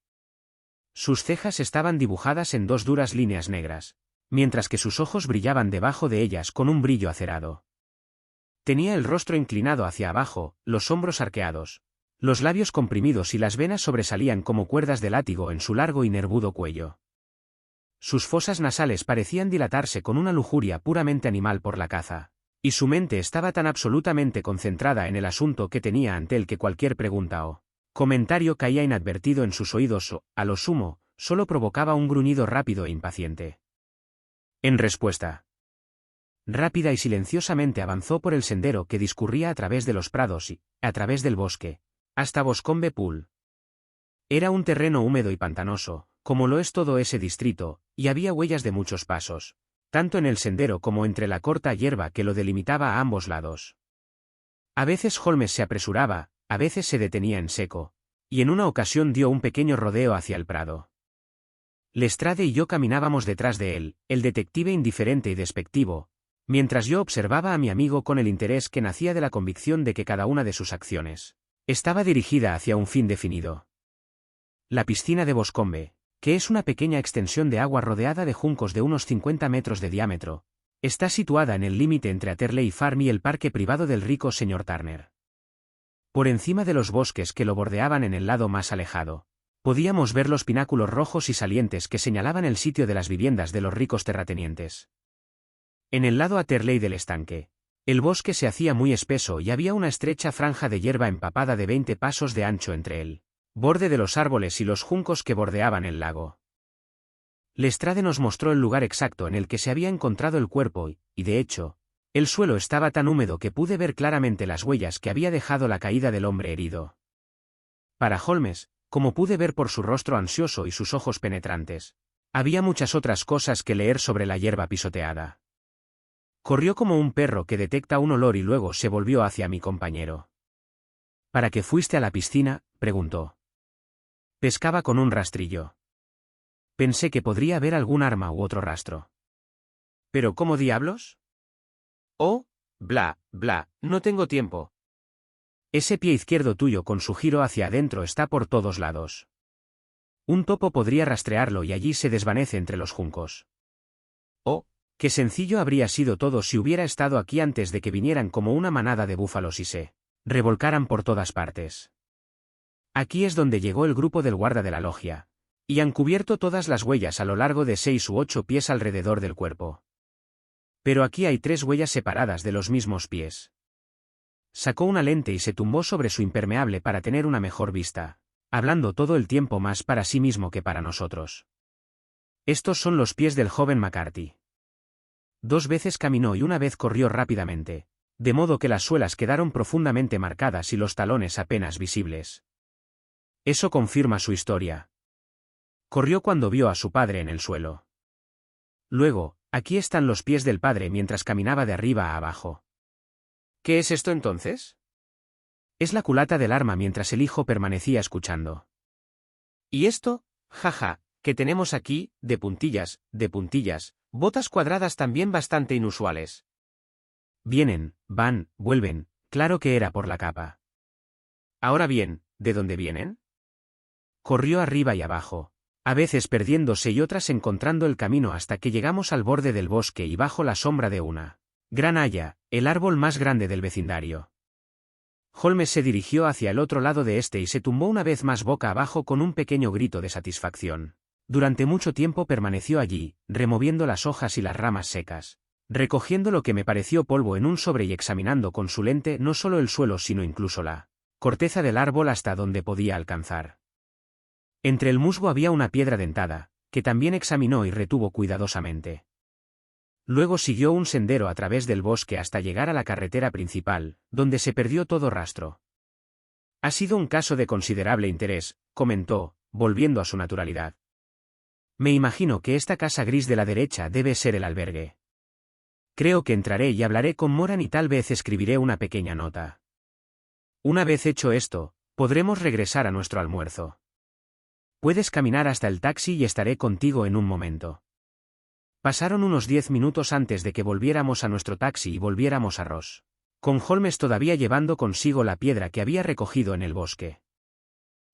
Sus cejas estaban dibujadas en 2 duras líneas negras, mientras que sus ojos brillaban debajo de ellas con un brillo acerado. Tenía el rostro inclinado hacia abajo, los hombros arqueados, los labios comprimidos y las venas sobresalían como cuerdas de látigo en su largo y nervudo cuello. Sus fosas nasales parecían dilatarse con una lujuria puramente animal por la caza, y su mente estaba tan absolutamente concentrada en el asunto que tenía ante él que cualquier pregunta o comentario caía inadvertido en sus oídos o, a lo sumo, solo provocaba un gruñido rápido e impaciente. En respuesta, rápida y silenciosamente avanzó por el sendero que discurría a través de los prados y, a través del bosque, hasta Boscombe Pool. Era un terreno húmedo y pantanoso, como lo es todo ese distrito, y había huellas de muchos pasos, tanto en el sendero como entre la corta hierba que lo delimitaba a ambos lados. A veces Holmes se apresuraba, a veces se detenía en seco, y en una ocasión dio un pequeño rodeo hacia el prado. Lestrade y yo caminábamos detrás de él, el detective indiferente y despectivo, mientras yo observaba a mi amigo con el interés que nacía de la convicción de que cada una de sus acciones estaba dirigida hacia un fin definido. La piscina de Boscombe, que es una pequeña extensión de agua rodeada de juncos de unos 50 metros de diámetro, está situada en el límite entre Atterley Farm y el parque privado del rico señor Turner. Por encima de los bosques que lo bordeaban en el lado más alejado, podíamos ver los pináculos rojos y salientes que señalaban el sitio de las viviendas de los ricos terratenientes. En el lado Atterley del estanque, el bosque se hacía muy espeso y había una estrecha franja de hierba empapada de 20 pasos de ancho entre él borde de los árboles y los juncos que bordeaban el lago. Lestrade nos mostró el lugar exacto en el que se había encontrado el cuerpo y, de hecho, el suelo estaba tan húmedo que pude ver claramente las huellas que había dejado la caída del hombre herido. Para Holmes, como pude ver por su rostro ansioso y sus ojos penetrantes, había muchas otras cosas que leer sobre la hierba pisoteada. Corrió como un perro que detecta un olor y luego se volvió hacia mi compañero. ¿Para qué fuiste a la piscina?, preguntó. Pescaba con un rastrillo. Pensé que podría haber algún arma u otro rastro. ¿Pero cómo diablos? Oh, bla, bla, no tengo tiempo. Ese pie izquierdo tuyo con su giro hacia adentro está por todos lados. Un topo podría rastrearlo y allí se desvanece entre los juncos. Oh, qué sencillo habría sido todo si hubiera estado aquí antes de que vinieran como una manada de búfalos y se revolcaran por todas partes. Aquí es donde llegó el grupo del guarda de la logia, y han cubierto todas las huellas a lo largo de 6 u 8 pies alrededor del cuerpo. Pero aquí hay 3 huellas separadas de los mismos pies. Sacó una lente y se tumbó sobre su impermeable para tener una mejor vista, hablando todo el tiempo más para sí mismo que para nosotros. Estos son los pies del joven McCarthy. 2 veces caminó y una vez corrió rápidamente, de modo que las suelas quedaron profundamente marcadas y los talones apenas visibles. Eso confirma su historia. Corrió cuando vio a su padre en el suelo. Luego, aquí están los pies del padre mientras caminaba de arriba a abajo. ¿Qué es esto entonces? Es la culata del arma mientras el hijo permanecía escuchando. ¿Y esto? Jaja, que tenemos aquí, de puntillas, botas cuadradas también bastante inusuales. Vienen, van, vuelven, claro que era por la capa. Ahora bien, ¿de dónde vienen? Corrió arriba y abajo, a veces perdiéndose y otras encontrando el camino hasta que llegamos al borde del bosque y bajo la sombra de una gran haya, el árbol más grande del vecindario. Holmes se dirigió hacia el otro lado de este y se tumbó una vez más boca abajo con un pequeño grito de satisfacción. Durante mucho tiempo permaneció allí, removiendo las hojas y las ramas secas, recogiendo lo que me pareció polvo en un sobre y examinando con su lente no solo el suelo sino incluso la corteza del árbol hasta donde podía alcanzar. Entre el musgo había una piedra dentada, que también examinó y retuvo cuidadosamente. Luego siguió un sendero a través del bosque hasta llegar a la carretera principal, donde se perdió todo rastro. Ha sido un caso de considerable interés, comentó, volviendo a su naturalidad. Me imagino que esta casa gris de la derecha debe ser el albergue. Creo que entraré y hablaré con Moran y tal vez escribiré una pequeña nota. Una vez hecho esto, podremos regresar a nuestro almuerzo. Puedes caminar hasta el taxi y estaré contigo en un momento. Pasaron unos 10 minutos antes de que volviéramos a nuestro taxi y volviéramos a Ross, con Holmes todavía llevando consigo la piedra que había recogido en el bosque.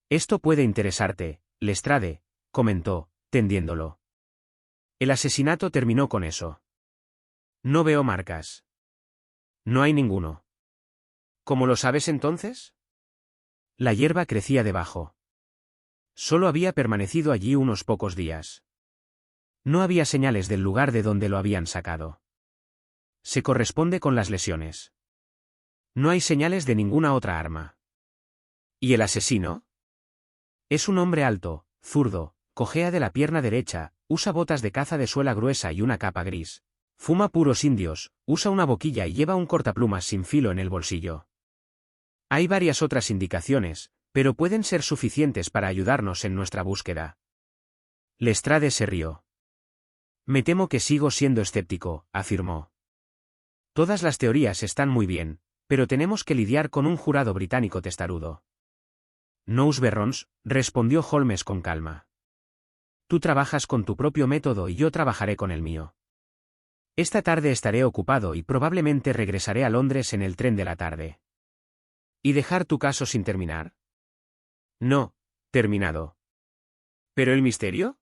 Esto puede interesarte, Lestrade, comentó, tendiéndolo. El asesinato terminó con eso. No veo marcas. No hay ninguno. ¿Cómo lo sabes entonces? La hierba crecía debajo. Solo había permanecido allí unos pocos días. No había señales del lugar de donde lo habían sacado. Se corresponde con las lesiones. No hay señales de ninguna otra arma. ¿Y el asesino? Es un hombre alto, zurdo, cojea de la pierna derecha, usa botas de caza de suela gruesa y una capa gris. Fuma puros indios, usa una boquilla y lleva un cortaplumas sin filo en el bolsillo. Hay varias otras indicaciones, Pero pueden ser suficientes para ayudarnos en nuestra búsqueda. Lestrade se rió. Me temo que sigo siendo escéptico, afirmó. Todas las teorías están muy bien, pero tenemos que lidiar con un jurado británico testarudo. Nous verrons, respondió Holmes con calma. Tú trabajas con tu propio método y yo trabajaré con el mío. Esta tarde estaré ocupado y probablemente regresaré a Londres en el tren de la tarde. ¿Y dejar tu caso sin terminar? No, terminado. ¿Pero el misterio?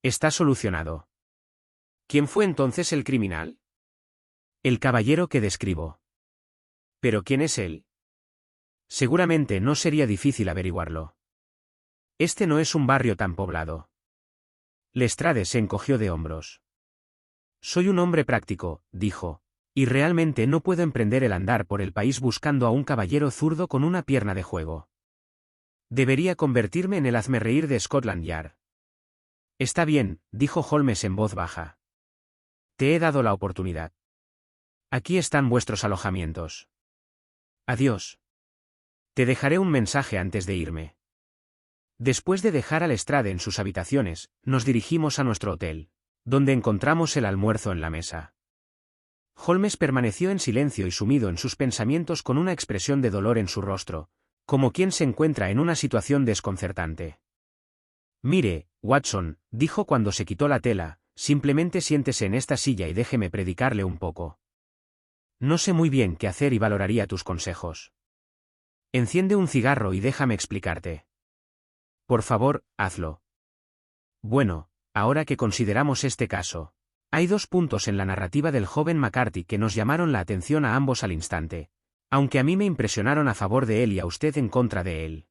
Está solucionado. ¿Quién fue entonces el criminal? El caballero que describo. ¿Pero quién es él? Seguramente no sería difícil averiguarlo. Este no es un barrio tan poblado. Lestrade se encogió de hombros. Soy un hombre práctico, dijo, y realmente no puedo emprender el andar por el país buscando a un caballero zurdo con una pierna de juego. Debería convertirme en el hazmerreír de Scotland Yard. Está bien, dijo Holmes en voz baja. Te he dado la oportunidad. Aquí están vuestros alojamientos. Adiós. Te dejaré un mensaje antes de irme. Después de dejar a Lestrade en sus habitaciones, nos dirigimos a nuestro hotel, donde encontramos el almuerzo en la mesa. Holmes permaneció en silencio y sumido en sus pensamientos con una expresión de dolor en su rostro, como quien se encuentra en una situación desconcertante. Mire, Watson, dijo cuando se quitó la tela, simplemente siéntese en esta silla y déjeme predicarle un poco. No sé muy bien qué hacer y valoraría tus consejos. Enciende un cigarro y déjame explicarte. Por favor, hazlo. Bueno, ahora que consideramos este caso, hay dos puntos en la narrativa del joven McCarthy que nos llamaron la atención a ambos al instante, aunque a mí me impresionaron a favor de él y a usted en contra de él.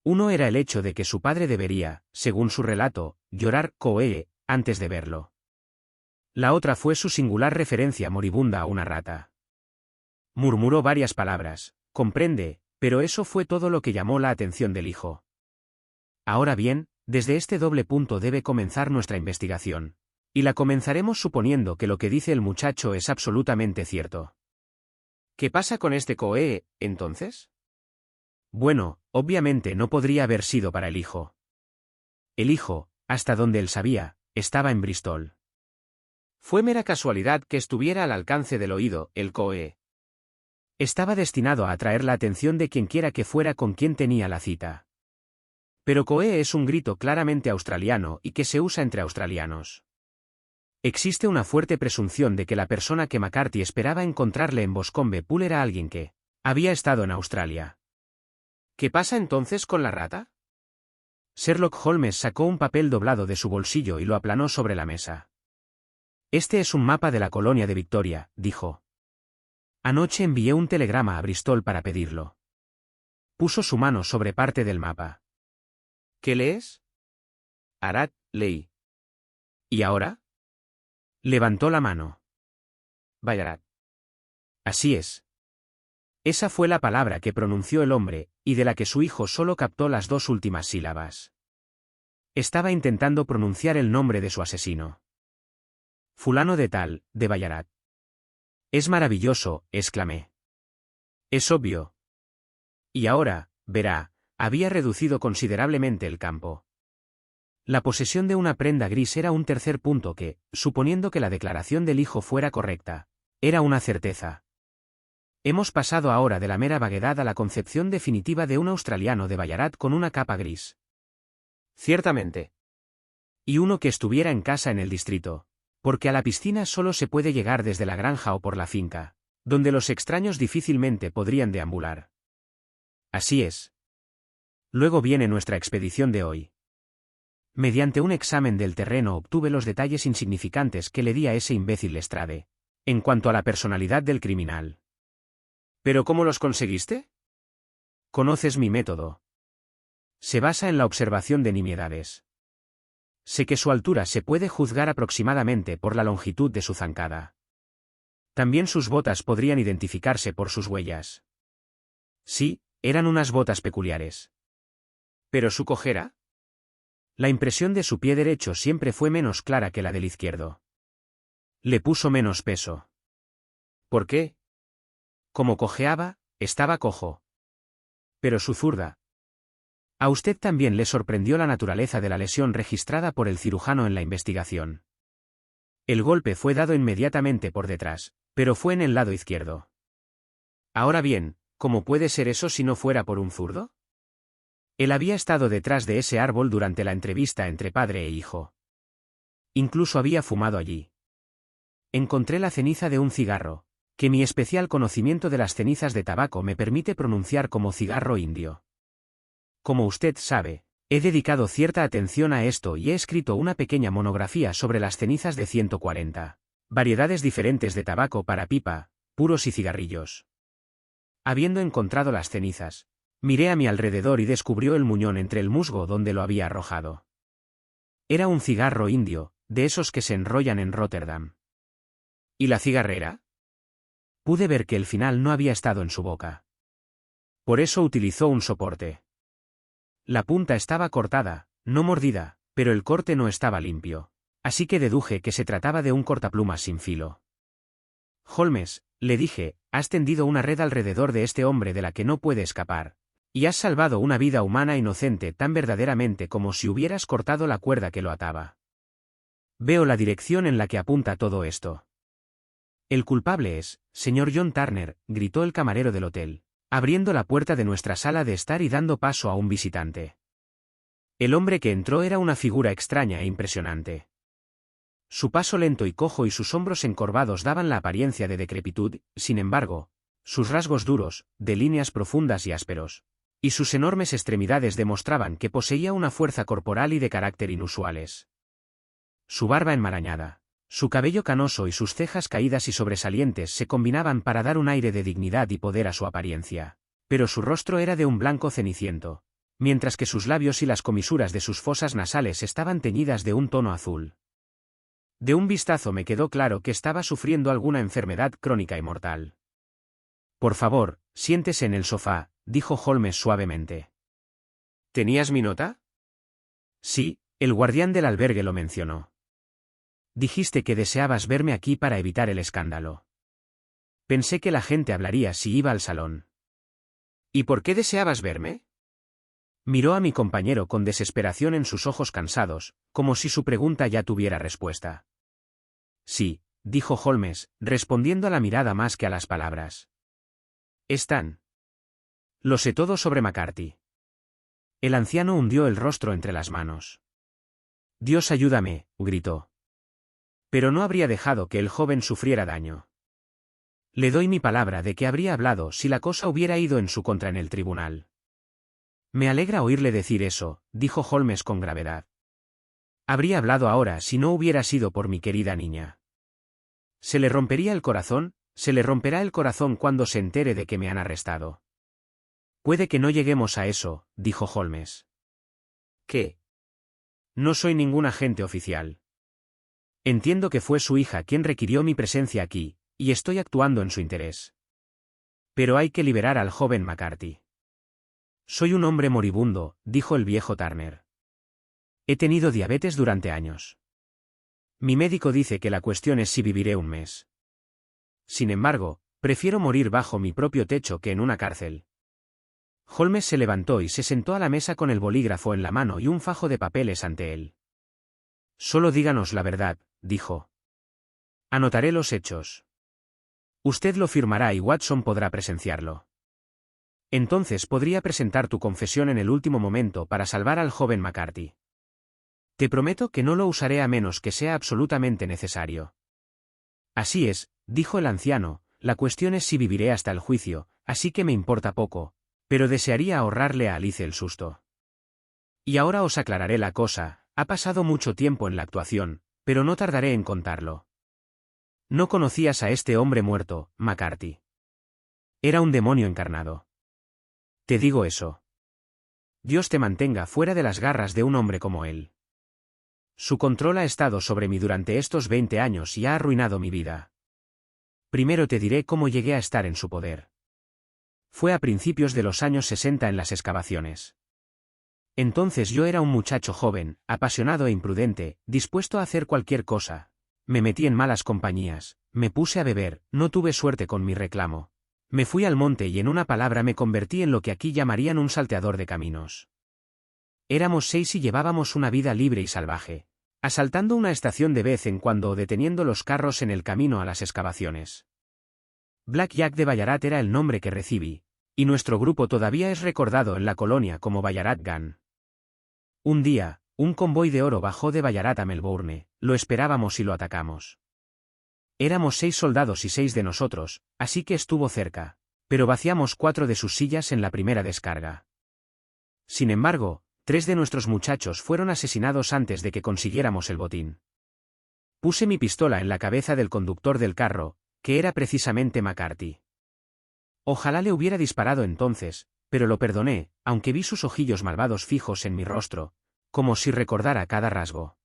Uno era el hecho de que su padre debería, según su relato, llorar coe antes de verlo. La otra fue su singular referencia moribunda a una rata. Murmuró varias palabras, comprende, pero eso fue todo lo que llamó la atención del hijo. Ahora bien, desde este doble punto debe comenzar nuestra investigación. Y la comenzaremos suponiendo que lo que dice el muchacho es absolutamente cierto. ¿Qué pasa con este coe, entonces? Bueno, obviamente no podría haber sido para el hijo. El hijo, hasta donde él sabía, estaba en Bristol. Fue mera casualidad que estuviera al alcance del oído, el coe. Estaba destinado a atraer la atención de quienquiera que fuera con quien tenía la cita. Pero coe es un grito claramente australiano y que se usa entre australianos. Existe una fuerte presunción de que la persona que McCarthy esperaba encontrarle en Boscombe Pool era alguien que había estado en Australia. ¿Qué pasa entonces con la rata? Sherlock Holmes sacó un papel doblado de su bolsillo y lo aplanó sobre la mesa. Este es un mapa de la colonia de Victoria, dijo. Anoche envié un telegrama a Bristol para pedirlo. Puso su mano sobre parte del mapa. ¿Qué lees? Arad, leí. ¿Y ahora? Levantó la mano. Ballarat. Así es. Esa fue la palabra que pronunció el hombre, y de la que su hijo solo captó las dos últimas sílabas. Estaba intentando pronunciar el nombre de su asesino. Fulano de tal, de Ballarat. Es maravilloso, exclamé. Es obvio. Y ahora, verá, había reducido considerablemente el campo. La posesión de una prenda gris era un tercer punto que, suponiendo que la declaración del hijo fuera correcta, era una certeza. Hemos pasado ahora de la mera vaguedad a la concepción definitiva de un australiano de Ballarat con una capa gris. Ciertamente. Y uno que estuviera en casa en el distrito, porque a la piscina solo se puede llegar desde la granja o por la finca, donde los extraños difícilmente podrían deambular. Así es. Luego viene nuestra expedición de hoy. Mediante un examen del terreno obtuve los detalles insignificantes que le di a ese imbécil Lestrade, en cuanto a la personalidad del criminal. ¿Pero cómo los conseguiste? Conoces mi método. Se basa en la observación de nimiedades. Sé que su altura se puede juzgar aproximadamente por la longitud de su zancada. También sus botas podrían identificarse por sus huellas. Sí, eran unas botas peculiares. ¿Pero su cojera? La impresión de su pie derecho siempre fue menos clara que la del izquierdo. Le puso menos peso. ¿Por qué? Como cojeaba, estaba cojo. Pero su zurda. A usted también le sorprendió la naturaleza de la lesión registrada por el cirujano en la investigación. El golpe fue dado inmediatamente por detrás, pero fue en el lado izquierdo. Ahora bien, ¿cómo puede ser eso si no fuera por un zurdo? Él había estado detrás de ese árbol durante la entrevista entre padre e hijo. Incluso había fumado allí. Encontré la ceniza de un cigarro, que mi especial conocimiento de las cenizas de tabaco me permite pronunciar como cigarro indio. Como usted sabe, he dedicado cierta atención a esto y he escrito una pequeña monografía sobre las cenizas de 140 variedades diferentes de tabaco para pipa, puros y cigarrillos. Habiendo encontrado las cenizas, miré a mi alrededor y descubrió el muñón entre el musgo donde lo había arrojado. Era un cigarro indio, de esos que se enrollan en Rotterdam. ¿Y la cigarrera? Pude ver que el final no había estado en su boca. Por eso utilizó un soporte. La punta estaba cortada, no mordida, pero el corte no estaba limpio. Así que deduje que se trataba de un cortaplumas sin filo. Holmes, le dije, has tendido una red alrededor de este hombre de la que no puede escapar, y has salvado una vida humana inocente tan verdaderamente como si hubieras cortado la cuerda que lo ataba. Veo la dirección en la que apunta todo esto. El culpable es, señor John Turner, gritó el camarero del hotel, abriendo la puerta de nuestra sala de estar y dando paso a un visitante. El hombre que entró era una figura extraña e impresionante. Su paso lento y cojo y sus hombros encorvados daban la apariencia de decrepitud, sin embargo, sus rasgos duros, de líneas profundas y ásperos, y sus enormes extremidades demostraban que poseía una fuerza corporal y de carácter inusuales. Su barba enmarañada, su cabello canoso y sus cejas caídas y sobresalientes se combinaban para dar un aire de dignidad y poder a su apariencia, pero su rostro era de un blanco ceniciento, mientras que sus labios y las comisuras de sus fosas nasales estaban teñidas de un tono azul. De un vistazo me quedó claro que estaba sufriendo alguna enfermedad crónica y mortal. Por favor, siéntese en el sofá, dijo Holmes suavemente. ¿Tenías mi nota? Sí, el guardián del albergue lo mencionó. Dijiste que deseabas verme aquí para evitar el escándalo. Pensé que la gente hablaría si iba al salón. ¿Y por qué deseabas verme? Miró a mi compañero con desesperación en sus ojos cansados, como si su pregunta ya tuviera respuesta. Sí, dijo Holmes, respondiendo a la mirada más que a las palabras. Están. Lo sé todo sobre McCarthy. El anciano hundió el rostro entre las manos. Dios ayúdame, gritó. Pero no habría dejado que el joven sufriera daño. Le doy mi palabra de que habría hablado si la cosa hubiera ido en su contra en el tribunal. Me alegra oírle decir eso, dijo Holmes con gravedad. Habría hablado ahora si no hubiera sido por mi querida niña. Se le rompería el corazón, se le romperá el corazón cuando se entere de que me han arrestado. Puede que no lleguemos a eso, dijo Holmes. ¿Qué? No soy ningún agente oficial. Entiendo que fue su hija quien requirió mi presencia aquí, y estoy actuando en su interés. Pero hay que liberar al joven McCarthy. Soy un hombre moribundo, dijo el viejo Turner. He tenido diabetes durante años. Mi médico dice que la cuestión es si viviré un mes. Sin embargo, prefiero morir bajo mi propio techo que en una cárcel. Holmes se levantó y se sentó a la mesa con el bolígrafo en la mano y un fajo de papeles ante él. Solo díganos la verdad, dijo. Anotaré los hechos. Usted lo firmará y Watson podrá presenciarlo. Entonces podría presentar tu confesión en el último momento para salvar al joven McCarthy. Te prometo que no lo usaré a menos que sea absolutamente necesario. Así es, dijo el anciano, la cuestión es si viviré hasta el juicio, así que me importa poco, pero desearía ahorrarle a Alice el susto. Y ahora os aclararé la cosa, ha pasado mucho tiempo en la actuación, pero no tardaré en contarlo. No conocías a este hombre muerto, McCarthy. Era un demonio encarnado. Te digo eso. Dios te mantenga fuera de las garras de un hombre como él. Su control ha estado sobre mí durante estos 20 años y ha arruinado mi vida. Primero te diré cómo llegué a estar en su poder. Fue a principios de los años 60 en las excavaciones. Entonces yo era un muchacho joven, apasionado e imprudente, dispuesto a hacer cualquier cosa. Me metí en malas compañías, me puse a beber, no tuve suerte con mi reclamo. Me fui al monte y en una palabra me convertí en lo que aquí llamarían un salteador de caminos. Éramos 6 y llevábamos una vida libre y salvaje, asaltando una estación de vez en cuando o deteniendo los carros en el camino a las excavaciones. Black Jack de Ballarat era el nombre que recibí, y nuestro grupo todavía es recordado en la colonia como Ballarat Gang. Un día, un convoy de oro bajó de Ballarat a Melbourne, lo esperábamos y lo atacamos. Éramos 6 soldados y 6 de nosotros, así que estuvo cerca, pero vaciamos 4 de sus sillas en la primera descarga. Sin embargo, 3 de nuestros muchachos fueron asesinados antes de que consiguiéramos el botín. Puse mi pistola en la cabeza del conductor del carro, que era precisamente McCarthy. Ojalá le hubiera disparado entonces, pero lo perdoné, aunque vi sus ojillos malvados fijos en mi rostro, como si recordara cada rasgo.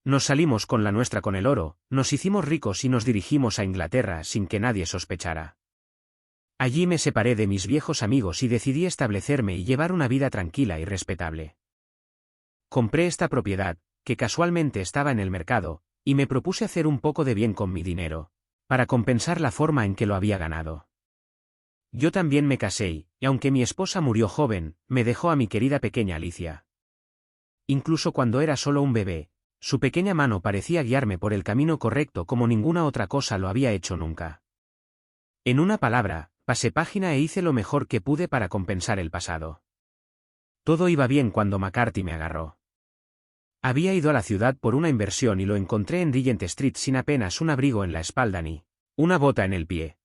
Nos salimos con la nuestra con el oro, nos hicimos ricos y nos dirigimos a Inglaterra sin que nadie sospechara. Allí me separé de mis viejos amigos y decidí establecerme y llevar una vida tranquila y respetable. Compré esta propiedad, que casualmente estaba en el mercado, y me propuse hacer un poco de bien con mi dinero, para compensar la forma en que lo había ganado. Yo también me casé y aunque mi esposa murió joven, me dejó a mi querida pequeña Alicia. Incluso cuando era solo un bebé, su pequeña mano parecía guiarme por el camino correcto como ninguna otra cosa lo había hecho nunca. En una palabra, pasé página e hice lo mejor que pude para compensar el pasado. Todo iba bien cuando McCarthy me agarró. Había ido a la ciudad por una inversión y lo encontré en Regent Street sin apenas un abrigo en la espalda ni una bota en el pie.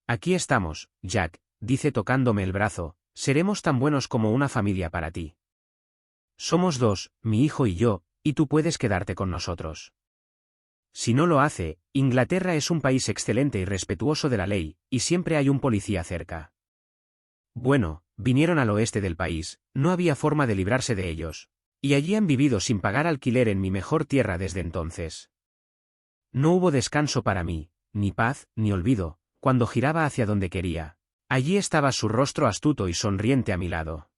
Aquí estamos, Jack, dice tocándome el brazo, seremos tan buenos como una familia para ti. Somos 2, mi hijo y yo, y tú puedes quedarte con nosotros. Si no lo hace, Inglaterra es un país excelente y respetuoso de la ley, y siempre hay un policía cerca. Bueno, vinieron al oeste del país, no había forma de librarse de ellos, y allí han vivido sin pagar alquiler en mi mejor tierra desde entonces. No hubo descanso para mí, ni paz, ni olvido, cuando giraba hacia donde quería. Allí estaba su rostro astuto y sonriente a mi lado.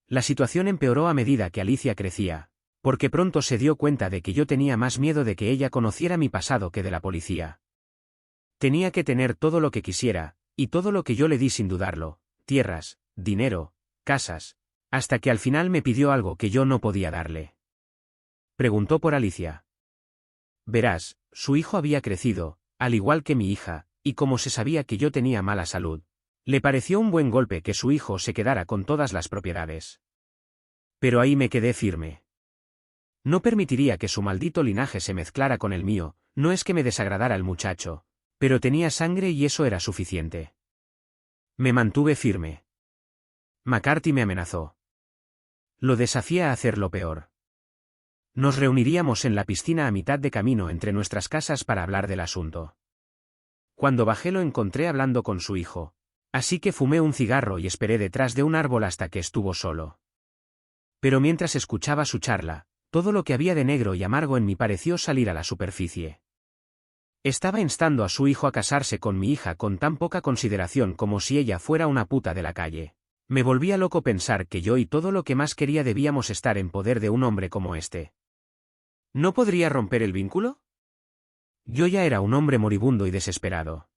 La situación empeoró a medida que Alicia crecía, porque pronto se dio cuenta de que yo tenía más miedo de que ella conociera mi pasado que de la policía. Tenía que tener todo lo que quisiera, y todo lo que yo le di sin dudarlo, tierras, dinero, casas, hasta que al final me pidió algo que yo no podía darle. Preguntó por Alicia. Verás, su hijo había crecido, al igual que mi hija, y como se sabía que yo tenía mala salud, le pareció un buen golpe que su hijo se quedara con todas las propiedades. Pero ahí me quedé firme. No permitiría que su maldito linaje se mezclara con el mío, no es que me desagradara el muchacho, pero tenía sangre y eso era suficiente. Me mantuve firme. McCarthy me amenazó. Lo desafié a hacer lo peor. Nos reuniríamos en la piscina a mitad de camino entre nuestras casas para hablar del asunto. Cuando bajé lo encontré hablando con su hijo, así que fumé un cigarro y esperé detrás de un árbol hasta que estuvo solo. Pero mientras escuchaba su charla, todo lo que había de negro y amargo en mí pareció salir a la superficie. Estaba instando a su hijo a casarse con mi hija con tan poca consideración como si ella fuera una puta de la calle. Me volvía loco pensar que yo y todo lo que más quería debíamos estar en poder de un hombre como este. ¿No podría romper el vínculo? Yo ya era un hombre moribundo y desesperado.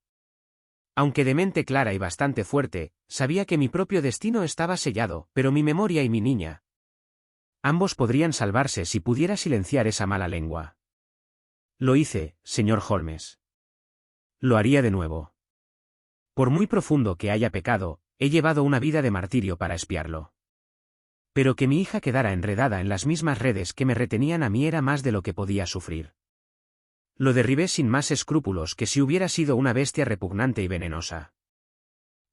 Aunque de mente clara y bastante fuerte, sabía que mi propio destino estaba sellado, pero mi memoria y mi niña. Ambos podrían salvarse si pudiera silenciar esa mala lengua. Lo hice, señor Holmes. Lo haría de nuevo. Por muy profundo que haya pecado, he llevado una vida de martirio para expiarlo. Pero que mi hija quedara enredada en las mismas redes que me retenían a mí era más de lo que podía sufrir. Lo derribé sin más escrúpulos que si hubiera sido una bestia repugnante y venenosa.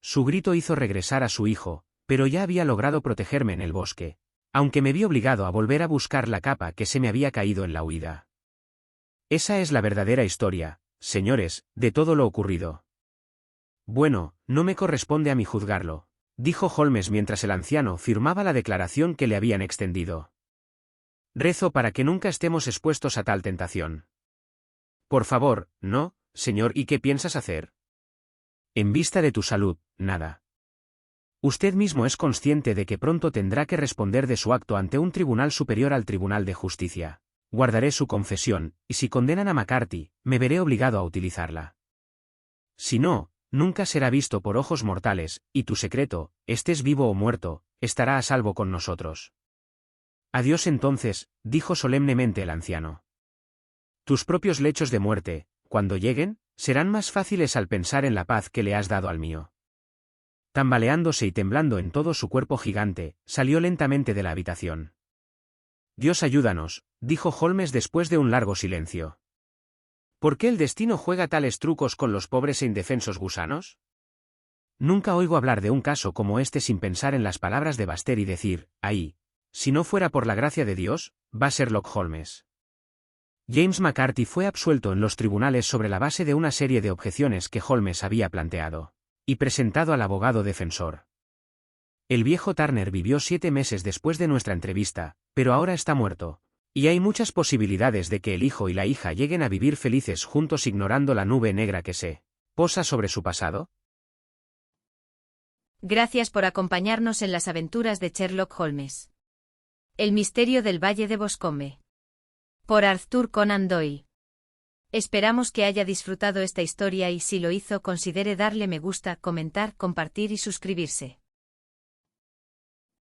Su grito hizo regresar a su hijo, pero ya había logrado protegerme en el bosque, aunque me vi obligado a volver a buscar la capa que se me había caído en la huida. Esa es la verdadera historia, señores, de todo lo ocurrido. Bueno, no me corresponde a mí juzgarlo, dijo Holmes mientras el anciano firmaba la declaración que le habían extendido. Rezo para que nunca estemos expuestos a tal tentación. Por favor, no, señor, ¿y qué piensas hacer? En vista de tu salud, nada. Usted mismo es consciente de que pronto tendrá que responder de su acto ante un tribunal superior al Tribunal de Justicia. Guardaré su confesión, y si condenan a McCarthy, me veré obligado a utilizarla. Si no, nunca será visto por ojos mortales, y tu secreto, estés vivo o muerto, estará a salvo con nosotros. Adiós entonces, dijo solemnemente el anciano. Tus propios lechos de muerte, cuando lleguen, serán más fáciles al pensar en la paz que le has dado al mío. Tambaleándose y temblando en todo su cuerpo gigante, salió lentamente de la habitación. Dios ayúdanos, dijo Holmes después de un largo silencio. ¿Por qué el destino juega tales trucos con los pobres e indefensos gusanos? Nunca oigo hablar de un caso como este sin pensar en las palabras de Baxter y decir, ahí, si no fuera por la gracia de Dios, va Sherlock Holmes. James McCarthy fue absuelto en los tribunales sobre la base de una serie de objeciones que Holmes había planteado y presentado al abogado defensor. El viejo Turner vivió 7 meses después de nuestra entrevista, pero ahora está muerto, y hay muchas posibilidades de que el hijo y la hija lleguen a vivir felices juntos ignorando la nube negra que se posa sobre su pasado. Gracias por acompañarnos en las aventuras de Sherlock Holmes. El misterio del Valle de Boscombe. Por Arthur Conan Doyle. Esperamos que haya disfrutado esta historia y si lo hizo considere darle me gusta, comentar, compartir y suscribirse.